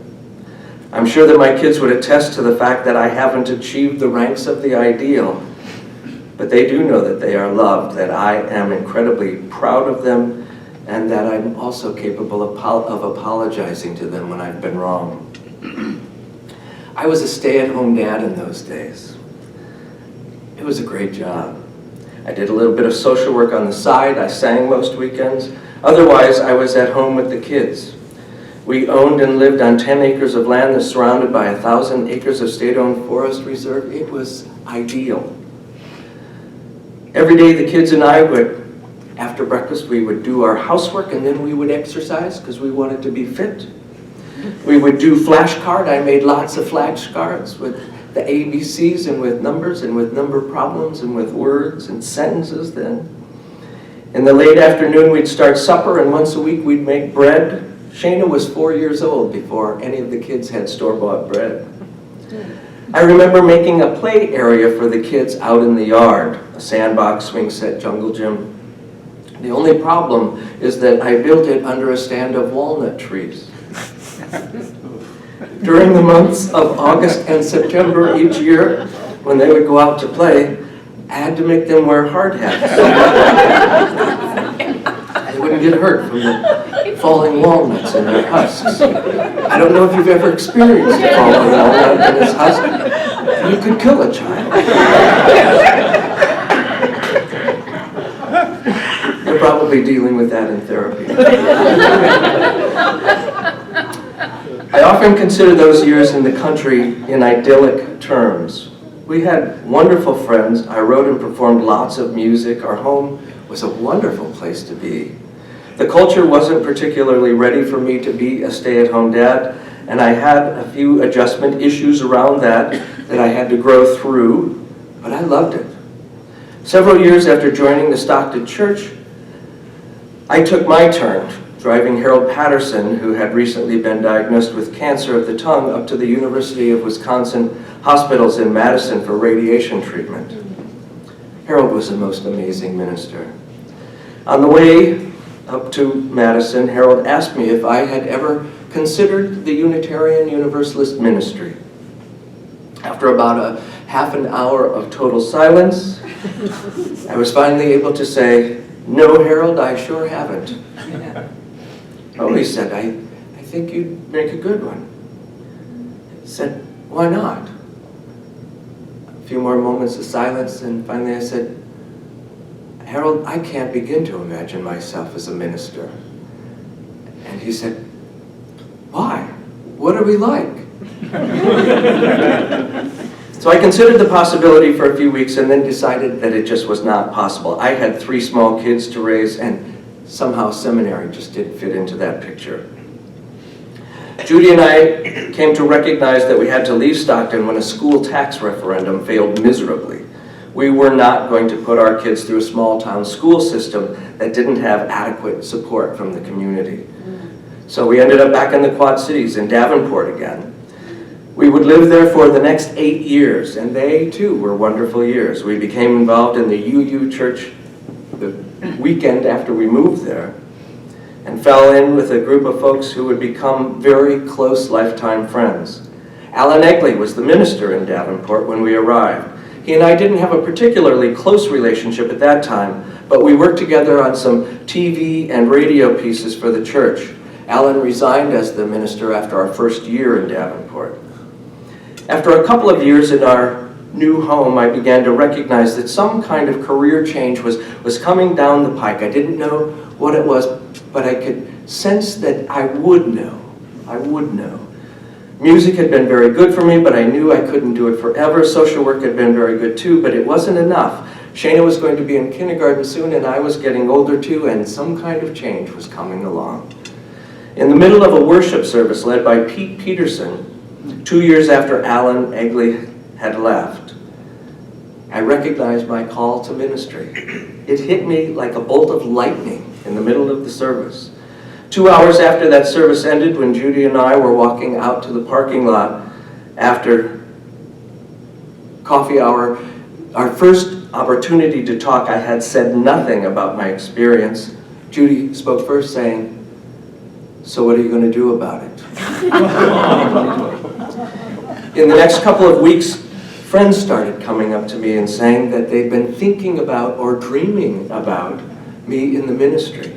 I'm sure that my kids would attest to the fact that I haven't achieved the ranks of the ideal, but they do know that they are loved, that I am incredibly proud of them, and that I'm also capable of apologizing to them when I've been wrong. I was a stay-at-home dad in those days. It was a great job. I did a little bit of social work on the side. I sang most weekends. Otherwise, I was at home with the kids. We owned and lived on 10 acres of land that's surrounded by 1,000 acres of state-owned forest reserve. It was ideal. Every day the kids and I would, after breakfast, we would do our housework and then we would exercise because we wanted to be fit. We would do flashcard. I made lots of flashcards with the ABCs and with numbers and with number problems and with words and sentences then. In the late afternoon, we'd start supper, and once a week we'd make bread. Shayna was 4 years old before any of the kids had store-bought bread. I remember making a play area for the kids out in the yard, a sandbox, swing set, jungle gym. The only problem is that I built it under a stand of walnut trees. During the months of August and September each year, when they would go out to play, I had to make them wear hard hats. They wouldn't get hurt from the falling walnuts and their husks. I don't know if you've ever experienced a falling walnut and its husk. You could kill a child. They're probably dealing with that in therapy. I often consider those years in the country in idyllic terms. We had wonderful friends. I wrote and performed lots of music. Our home was a wonderful place to be. The culture wasn't particularly ready for me to be a stay-at-home dad, and I had a few adjustment issues around that I had to grow through, but I loved it. Several years after joining the Stockton Church, I took my turn driving Harold Patterson, who had recently been diagnosed with cancer of the tongue, up to the University of Wisconsin hospitals in Madison for radiation treatment. Harold was a most amazing minister. On the way up to Madison, Harold asked me if I had ever considered the Unitarian Universalist ministry. After about a half an hour of total silence, I was finally able to say, "No, Harold, I sure haven't." Oh, he said, I think you'd make a good one. I said, "Why not?" A few more moments of silence, and finally I said, "Harold, I can't begin to imagine myself as a minister." And he said, "Why? What are we like?" So I considered the possibility for a few weeks and then decided that it just was not possible. I had 3 small kids to raise, and somehow seminary just didn't fit into that picture. Judy and I came to recognize that we had to leave Stockton when a school tax referendum failed miserably. We were not going to put our kids through a small-town school system that didn't have adequate support from the community. So we ended up back in the Quad Cities in Davenport again. We would live there for the next 8 years, and they too were wonderful years. We became involved in the UU Church the weekend after we moved there, and fell in with a group of folks who would become very close lifetime friends. Alan Egley was the minister in Davenport when we arrived. He and I didn't have a particularly close relationship at that time, but we worked together on some TV and radio pieces for the church. Alan resigned as the minister after our first year in Davenport. After a couple of years in our new home, I began to recognize that some kind of career change was coming down the pike. I didn't know what it was, but I could sense that I would know. I would know. Music had been very good for me, but I knew I couldn't do it forever. Social work had been very good too, but it wasn't enough. Shana was going to be in kindergarten soon, and I was getting older too, and some kind of change was coming along. In the middle of a worship service led by Pete Peterson, 2 years after Alan Egley had left, I recognized my call to ministry. It hit me like a bolt of lightning in the middle of the service. 2 hours after that service ended, when Judy and I were walking out to the parking lot after coffee hour, our first opportunity to talk, I had said nothing about my experience. Judy spoke first, saying, "So what are you going to do about it?" In the next couple of weeks, friends started coming up to me and saying that they'd been thinking about or dreaming about me in the ministry.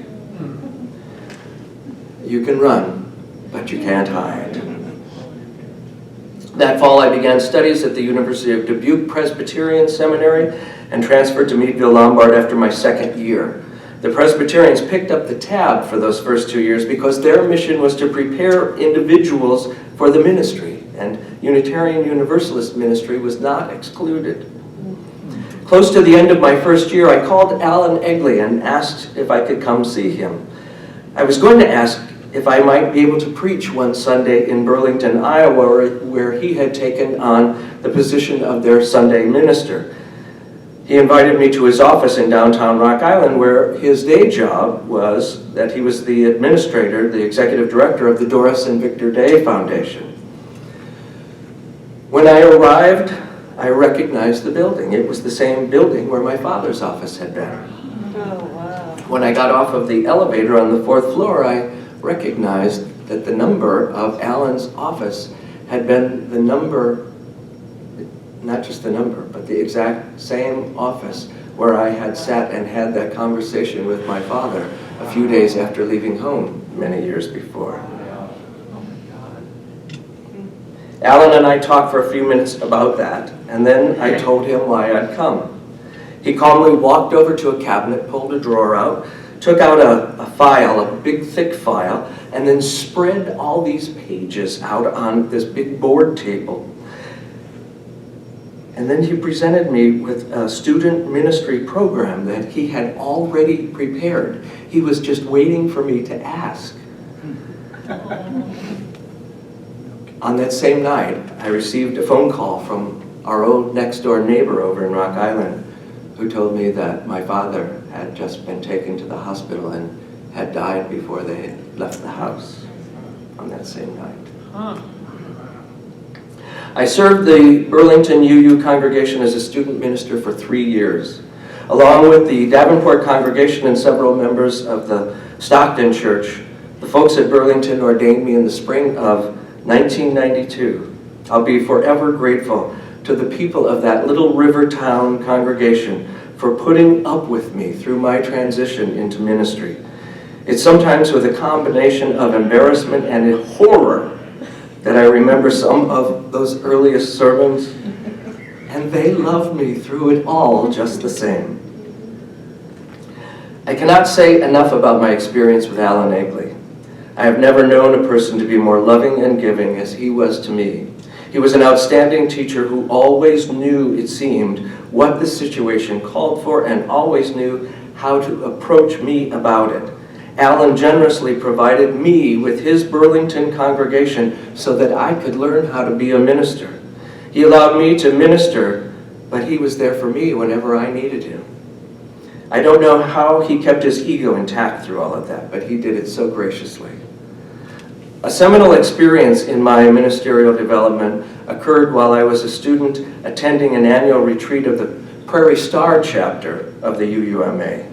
You can run, but you can't hide. That fall, I began studies at the University of Dubuque Presbyterian Seminary and transferred to Meadville Lombard after my second year. The Presbyterians picked up the tab for those first 2 years because their mission was to prepare individuals for the ministry, and Unitarian Universalist ministry was not excluded. Close to the end of my first year, I called Alan Egley and asked if I could come see him. I was going to ask if I might be able to preach one Sunday in Burlington, Iowa, where he had taken on the position of their Sunday minister. He invited me to his office in downtown Rock Island, where his day job was that he was the administrator, the executive director of the Doris and Victor Day Foundation. When I arrived, I recognized the building. It was the same building where my father's office had been. Oh, wow. When I got off of the elevator on the 4th floor, I recognized that the number of Alan's office had been the number, not just the number, but the exact same office where I had sat and had that conversation with my father a few days after leaving home many years before. Alan and I talked for a few minutes about that, and then I told him why I'd come. He calmly walked over to a cabinet, pulled a drawer out, took out a file, a big thick file, and then spread all these pages out on this big board table. And then he presented me with a student ministry program that he had already prepared. He was just waiting for me to ask. On that same night, I received a phone call from our old next door neighbor over in Rock Island, who told me that my father had just been taken to the hospital and had died before they had left the house on that same night. Huh. I served the Burlington UU congregation as a student minister for 3 years. Along with the Davenport congregation and several members of the Stockton Church, the folks at Burlington ordained me in the spring of 1992. I'll be forever grateful to the people of that little river town congregation for putting up with me through my transition into ministry. It's sometimes with a combination of embarrassment and horror that I remember some of those earliest sermons, and they loved me through it all just the same. I cannot say enough about my experience with Alan Egley. I have never known a person to be more loving and giving as he was to me. He was an outstanding teacher who always knew, it seemed, what the situation called for and always knew how to approach me about it. Alan generously provided me with his Burlington congregation so that I could learn how to be a minister. He allowed me to minister, but he was there for me whenever I needed him. I don't know how he kept his ego intact through all of that, but he did it so graciously. A seminal experience in my ministerial development occurred while I was a student attending an annual retreat of the Prairie Star chapter of the UUMA.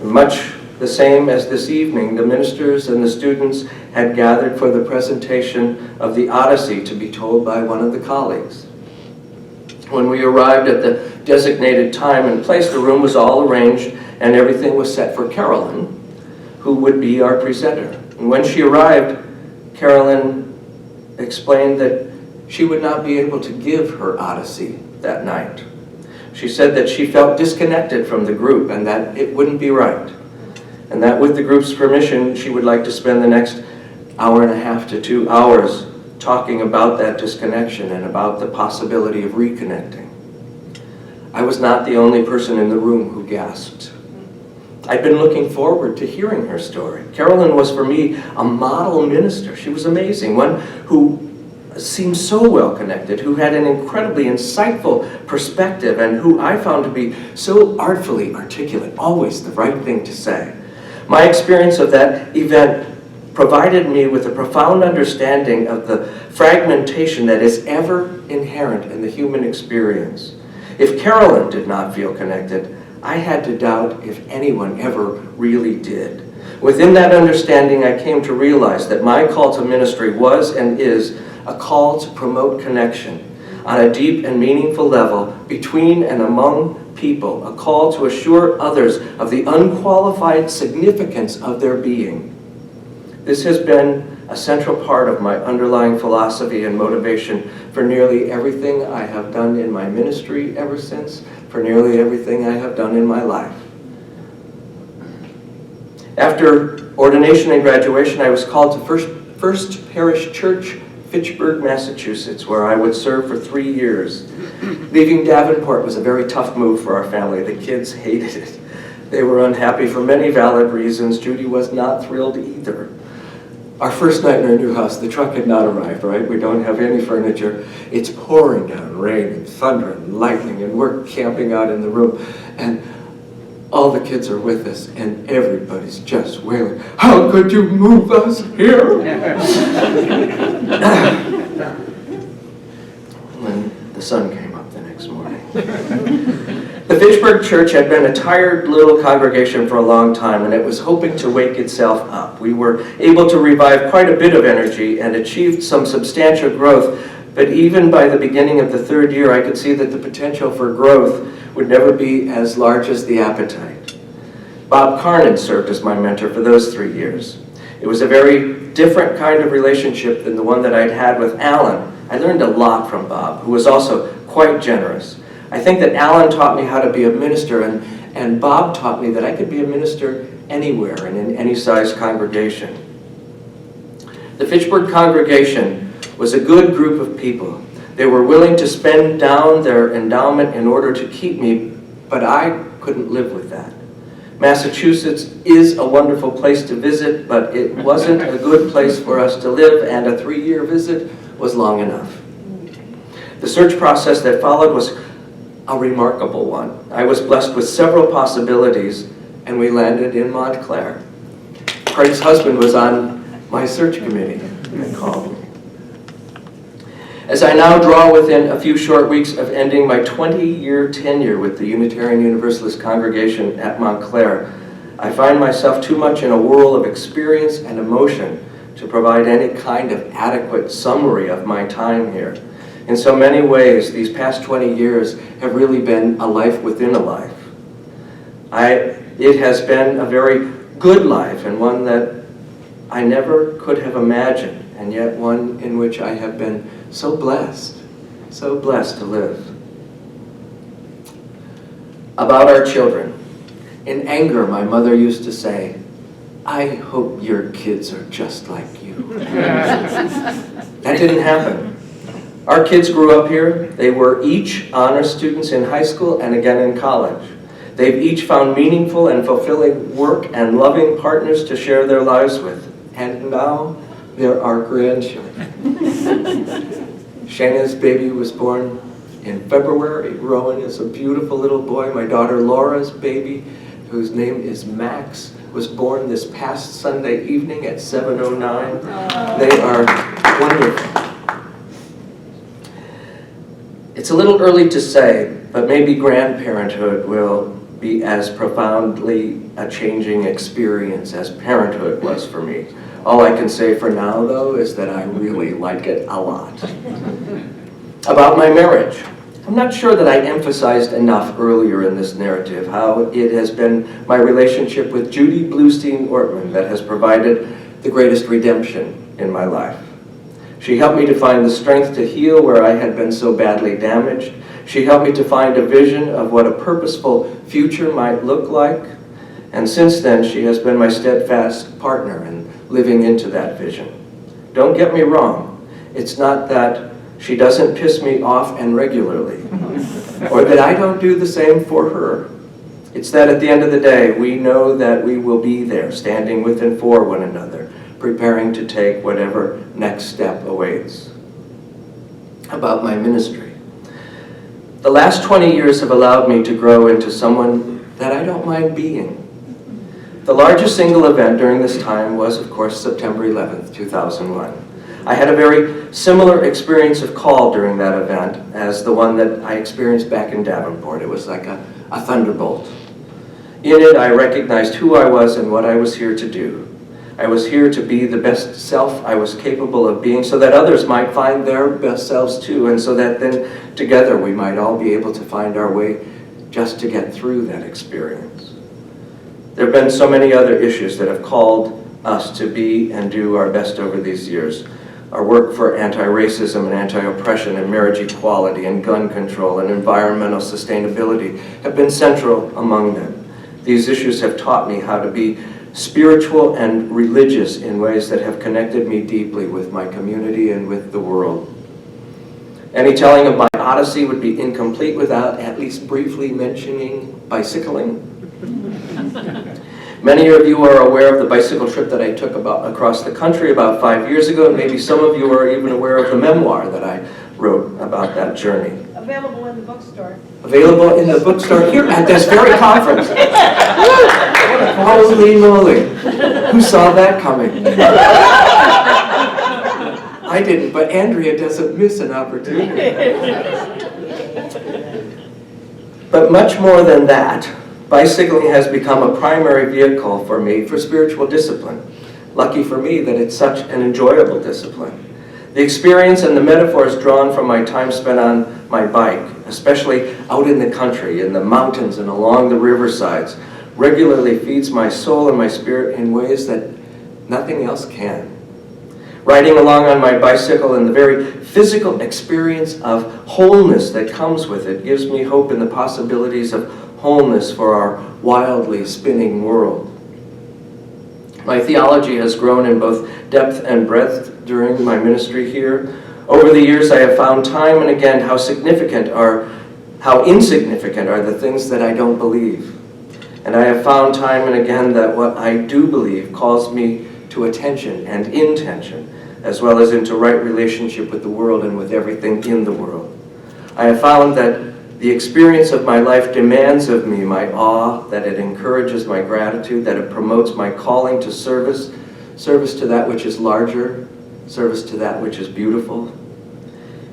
Much the same as this evening, the ministers and the students had gathered for the presentation of the Odyssey to be told by one of the colleagues. When we arrived at the designated time and place, the room was all arranged and everything was set for Carolyn, who would be our presenter. And when she arrived, Carolyn explained that she would not be able to give her Odyssey that night. She said that she felt disconnected from the group and that it wouldn't be right. And that with the group's permission, she would like to spend the next hour and a half to 2 hours talking about that disconnection and about the possibility of reconnecting. I was not the only person in the room who gasped. I'd been looking forward to hearing her story. Carolyn was for me a model minister. She was amazing, one who seemed so well connected, who had an incredibly insightful perspective, and who I found to be so artfully articulate, always the right thing to say. My experience of that event provided me with a profound understanding of the fragmentation that is ever inherent in the human experience. If Carolyn did not feel connected, I had to doubt if anyone ever really did. Within that understanding, I came to realize that my call to ministry was and is a call to promote connection on a deep and meaningful level between and among people, a call to assure others of the unqualified significance of their being. This has been a central part of my underlying philosophy and motivation for nearly everything I have done in my ministry ever since, for nearly everything I have done in my life. After ordination and graduation, I was called to First Parish Church, Fitchburg, Massachusetts, where I would serve for 3 years. Leaving Davenport was a very tough move for our family. The kids hated it. They were unhappy for many valid reasons. Judy was not thrilled either. Our first night in our new house, the truck had not arrived, right? We don't have any furniture. It's pouring down rain and thunder and lightning, and we're camping out in the room. And all the kids are with us, and everybody's just wailing, "How could you move us here?" And the sun came up the next morning. The Fitchburg Church had been a tired little congregation for a long time, and it was hoping to wake itself up. We were able to revive quite a bit of energy and achieved some substantial growth, but even by the beginning of the 3rd year, I could see that the potential for growth would never be as large as the appetite. Bob Carnan served as my mentor for those 3 years. It was a very different kind of relationship than the one that I'd had with Alan. I learned a lot from Bob, who was also quite generous. I think that Alan taught me how to be a minister, and Bob taught me that I could be a minister anywhere and in any size congregation. The Fitchburg congregation was a good group of people. They were willing to spend down their endowment in order to keep me, but I couldn't live with that. Massachusetts is a wonderful place to visit, but it wasn't a good place for us to live, and a 3-year visit was long enough. The search process that followed was a remarkable one. I was blessed with several possibilities, and we landed in Montclair. Craig's husband was on my search committee and called me. As I now draw within a few short weeks of ending my 20-year tenure with the Unitarian Universalist congregation at Montclair, I find myself too much in a whirl of experience and emotion to provide any kind of adequate summary of my time here. In so many ways, these past 20 years have really been a life within a life. It has been a very good life, and one that I never could have imagined, and yet one in which I have been so blessed to live. About our children. In anger, my mother used to say, "I hope your kids are just like you." That didn't happen. Our kids grew up here. They were each honor students in high school and again in college. They've each found meaningful and fulfilling work and loving partners to share their lives with. And now they're our grandchildren. Shayna's baby was born in February. Rowan is a beautiful little boy. My daughter Laura's baby, whose name is Max, was born this past Sunday evening at 7:09. They are wonderful. It's a little early to say, but maybe grandparenthood will be as profoundly a changing experience as parenthood was for me. All I can say for now, though, is that I really like it a lot. About my marriage. I'm not sure that I emphasized enough earlier in this narrative how it has been my relationship with Judy Bluestein Ortman that has provided the greatest redemption in my life. She helped me to find the strength to heal where I had been so badly damaged. She helped me to find a vision of what a purposeful future might look like. And since then, she has been my steadfast partner in living into that vision. Don't get me wrong. It's not that she doesn't piss me off and regularly, or that I don't do the same for her. It's that at the end of the day, we know that we will be there, standing with and for one another, preparing to take whatever next step awaits. About my ministry. The last 20 years have allowed me to grow into someone that I don't mind being. The largest single event during this time was, of course, September 11th, 2001. I had a very similar experience of call during that event as the one that I experienced back in Davenport. It was like a thunderbolt. In it, I recognized who I was and what I was here to do. I was here to be the best self I was capable of being so that others might find their best selves too, and so that then together we might all be able to find our way just to get through that experience. There have been so many other issues that have called us to be and do our best over these years. Our work for anti-racism and anti-oppression and marriage equality and gun control and environmental sustainability have been central among them. These issues have taught me how to be spiritual and religious in ways that have connected me deeply with my community and with the world. Any telling of my Odyssey would be incomplete without at least briefly mentioning bicycling. Many of you are aware of the bicycle trip that I took across the country about 5 years ago, and maybe some of you are even aware of the memoir that I wrote about that journey. Available in the bookstore. Available in the bookstore here at this very conference. Holy moly. Who saw that coming? I didn't, but Andrea doesn't miss an opportunity. But much more than that, bicycling has become a primary vehicle for me for spiritual discipline. Lucky for me that it's such an enjoyable discipline. The experience and the metaphors drawn from my time spent on my bike, especially out in the country, in the mountains and along the riversides, regularly feeds my soul and my spirit in ways that nothing else can. Riding along on my bicycle and the very physical experience of wholeness that comes with it gives me hope in the possibilities of wholeness for our wildly spinning world. My theology has grown in both depth and breadth during my ministry here. Over the years, I have found time and again how insignificant are the things that I don't believe. And I have found time and again that what I do believe calls me to attention and intention, as well as into right relationship with the world and with everything in the world. I have found that the experience of my life demands of me my awe, that it encourages my gratitude, that it promotes my calling to service to that which is larger, service to that which is beautiful.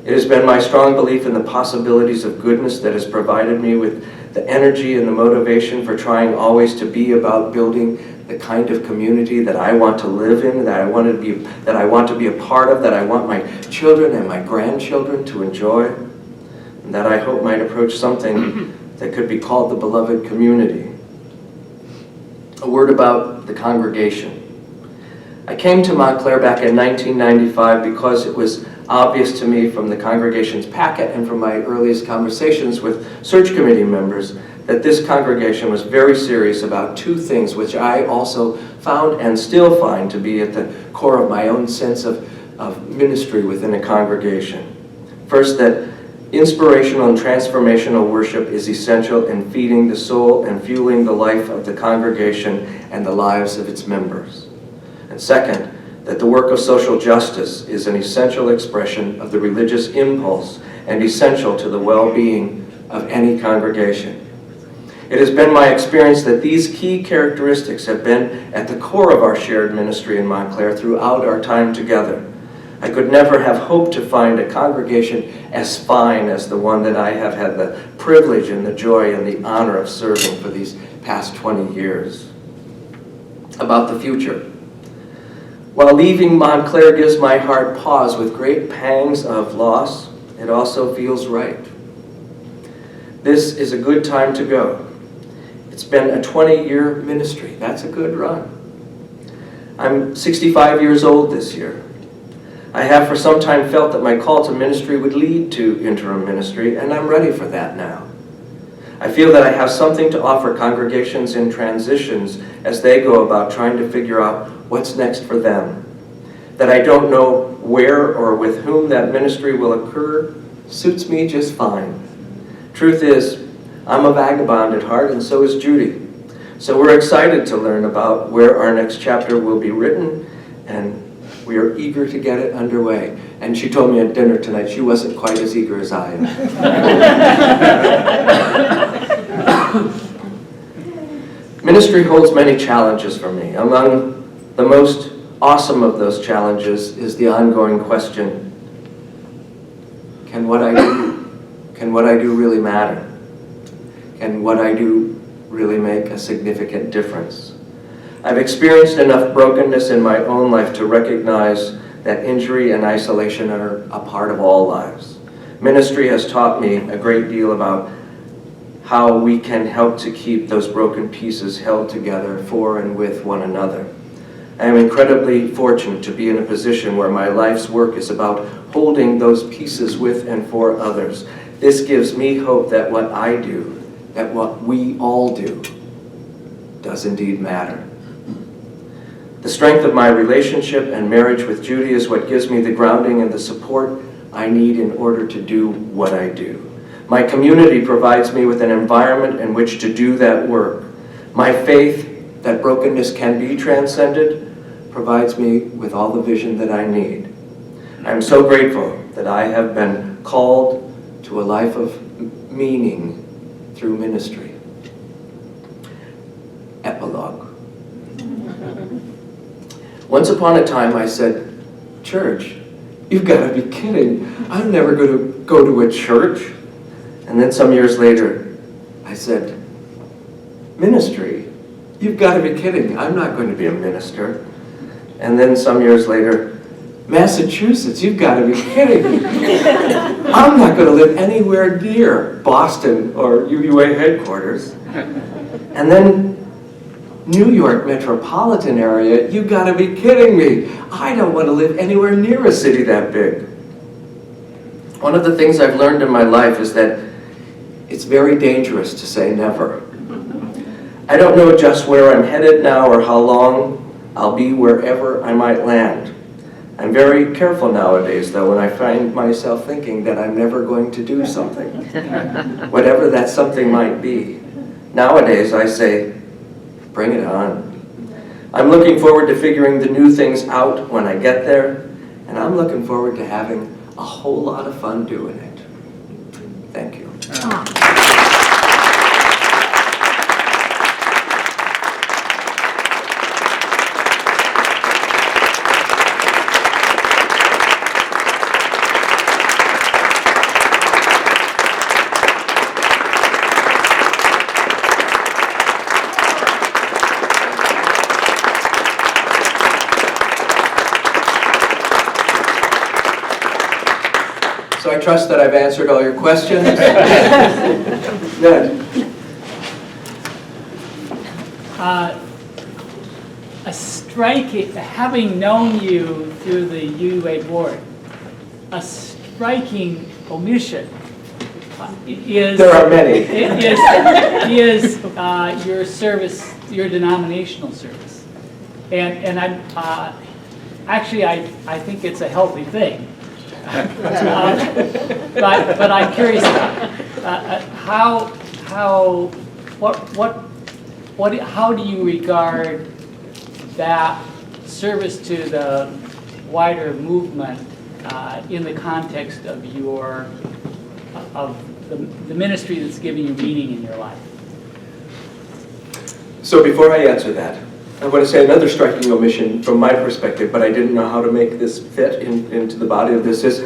It has been my strong belief in the possibilities of goodness that has provided me with the energy and the motivation for trying always to be about building the kind of community that I want to live in, that I want to be a part of, that I want my children and my grandchildren to enjoy. And that I hope might approach something that could be called the beloved community. A word about the congregation. I came to Montclair back in 1995 because it was obvious to me from the congregation's packet and from my earliest conversations with search committee members that this congregation was very serious about two things which I also found and still find to be at the core of my own sense of ministry within a congregation. First, that inspirational and transformational worship is essential in feeding the soul and fueling the life of the congregation and the lives of its members. And second, that the work of social justice is an essential expression of the religious impulse and essential to the well-being of any congregation. It has been my experience that these key characteristics have been at the core of our shared ministry in Montclair throughout our time together. I could never have hoped to find a congregation as fine as the one that I have had the privilege and the joy and the honor of serving for these past 20 years. About the future. While leaving Montclair gives my heart pause with great pangs of loss, it also feels right. this is a good time to go. It's been a 20-year ministry. That's a good run. I'm 65 years old this year. I have for some time felt that my call to ministry would lead to interim ministry, and I'm ready for that now. I feel that I have something to offer congregations in transitions as they go about trying to figure out what's next for them. That I don't know where or with whom that ministry will occur suits me just fine. Truth is, I'm a vagabond at heart, and so is Judy. So we're excited to learn about where our next chapter will be written, and we are eager to get it underway. And she told me at dinner tonight she wasn't quite as eager as I am. Ministry holds many challenges for me. Among the most awesome of those challenges is the ongoing question, can what I do really matter? Can what I do really make a significant difference? I've experienced enough brokenness in my own life to recognize that injury and isolation are a part of all lives. Ministry has taught me a great deal about how we can help to keep those broken pieces held together for and with one another. I am incredibly fortunate to be in a position where my life's work is about holding those pieces with and for others. This gives me hope that what I do, that what we all do, does indeed matter. The strength of my relationship and marriage with Judy is what gives me the grounding and the support I need in order to do what I do. My community provides me with an environment in which to do that work. My faith that brokenness can be transcended provides me with all the vision that I need. I am so grateful that I have been called to a life of meaning through ministry. Epilogue. Once upon a time I said, church, you've got to be kidding. I'm never going to go to a church. And then some years later, I said, ministry, you've got to be kidding. I'm not going to be a minister. And then some years later, Massachusetts, you've got to be kidding. I'm not going to live anywhere near Boston or UUA headquarters. And then New York metropolitan area, you've got to be kidding me. I don't want to live anywhere near a city that big. One of the things I've learned in my life is that it's very dangerous to say never. I don't know just where I'm headed now or how long I'll be wherever I might land. I'm very careful nowadays, though, when I find myself thinking that I'm never going to do something, whatever that something might be. Nowadays, I say, bring it on. I'm looking forward to figuring the new things out when I get there, and I'm looking forward to having a whole lot of fun doing it. Thank you. So I trust that I've answered all your questions. Ned. Having known you through the UUA board, a striking omission is There are many. is your service, your denominational service, and I'm actually I think it's a healthy thing. But I'm curious how do you regard that service to the wider movement in the context of the ministry that's giving you meaning in your life? So before I answer that, I want to say another striking omission from my perspective, but I didn't know how to make this fit into the body of this, is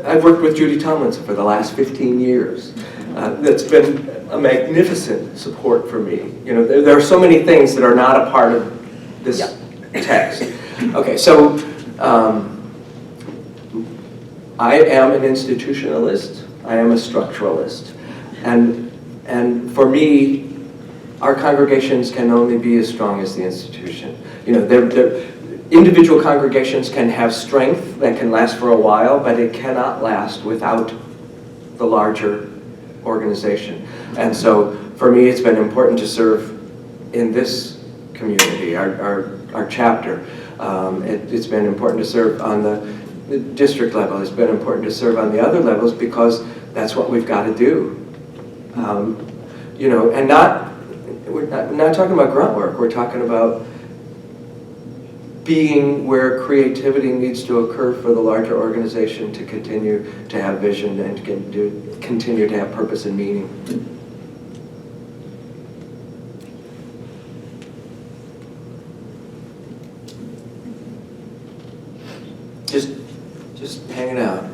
I've worked with Judy Tomlinson for the last 15 years. That's been a magnificent support for me. You know, there are so many things that are not a part of this text. Okay, so I am an institutionalist. I am a structuralist. And for me, our congregations can only be as strong as the institution. You know, individual congregations can have strength that can last for a while, but it cannot last without the larger organization. And so for me, it's been important to serve in this community, our chapter. It's been important to serve on the district level. It's been important to serve on the other levels because that's what we've got to do. You know, and we're not talking about grunt work. We're talking about being where creativity needs to occur for the larger organization to continue to have vision and to continue to have purpose and meaning. Just hanging out.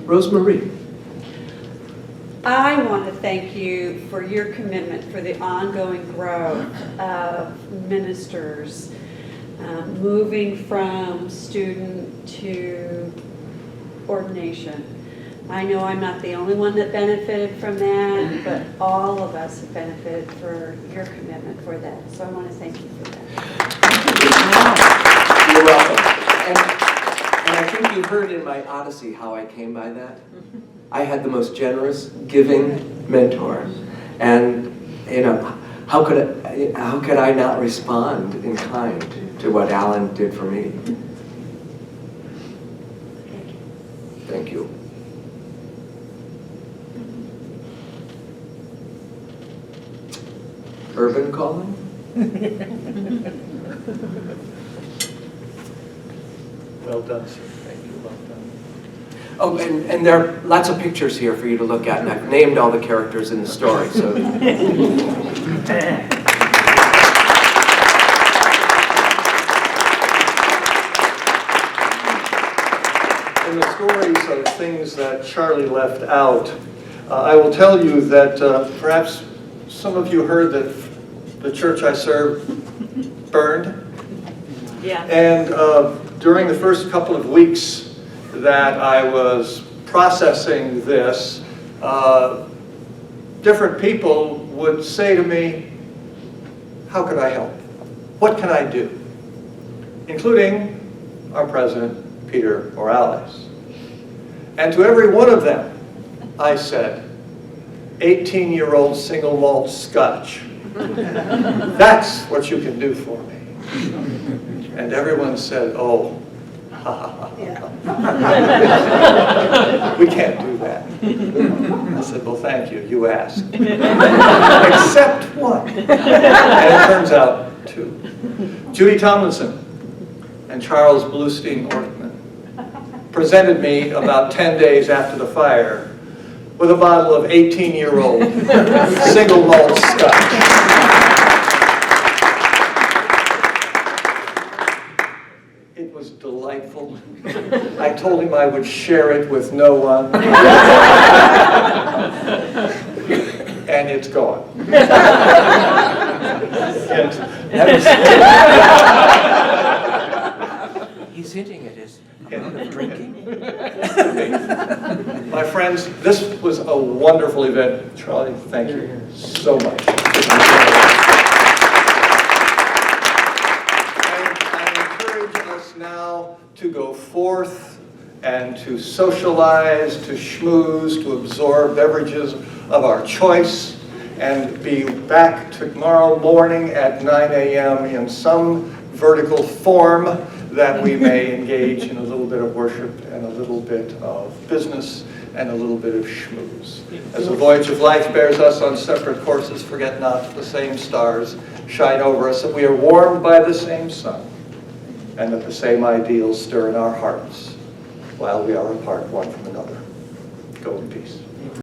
Rosemarie. I want to thank you for your commitment for the ongoing growth of ministers, moving from student to ordination. I know I'm not the only one that benefited from that, but all of us have benefited for your commitment for that. So I want to thank you for that. You're welcome. And I think you heard in my Odyssey how I came by that. I had the most generous, giving mentor, and you know, how could I not respond in kind to what Alan did for me? Thank you. Urban calling? Well done, sir. Thank you. Well done. Oh, and there are lots of pictures here for you to look at, and I've named all the characters in the story, so. In the stories of things that Charlie left out, I will tell you that perhaps some of you heard that the church I serve burned. Yeah. And during the first couple of weeks that I was processing this, different people would say to me, how can I help? What can I do? Including our president, Peter Morales. And to every one of them, I said, 18-year-old single malt scotch. That's what you can do for me. And everyone said, oh, we can't do that. I said, well, thank you. You asked. Except one. And it turns out two. Judy Tomlinson and Charles Bluestein Ortman presented me about 10 days after the fire with a bottle of 18-year-old single malt scotch. It was delightful. I told him I would share it with no one. And it's gone. He's hinting at his amount of drinking. My friends, this was a wonderful event. Charlie, thank you so much. I encourage us now to go forth and to socialize, to schmooze, to absorb beverages of our choice, and be back tomorrow morning at 9 a.m. in some vertical form that we may engage in a little bit of worship and a little bit of business and a little bit of schmooze. As the voyage of life bears us on separate courses, forget not the same stars shine over us, that we are warmed by the same sun, and that the same ideals stir in our hearts while we are apart one from another. Go in peace.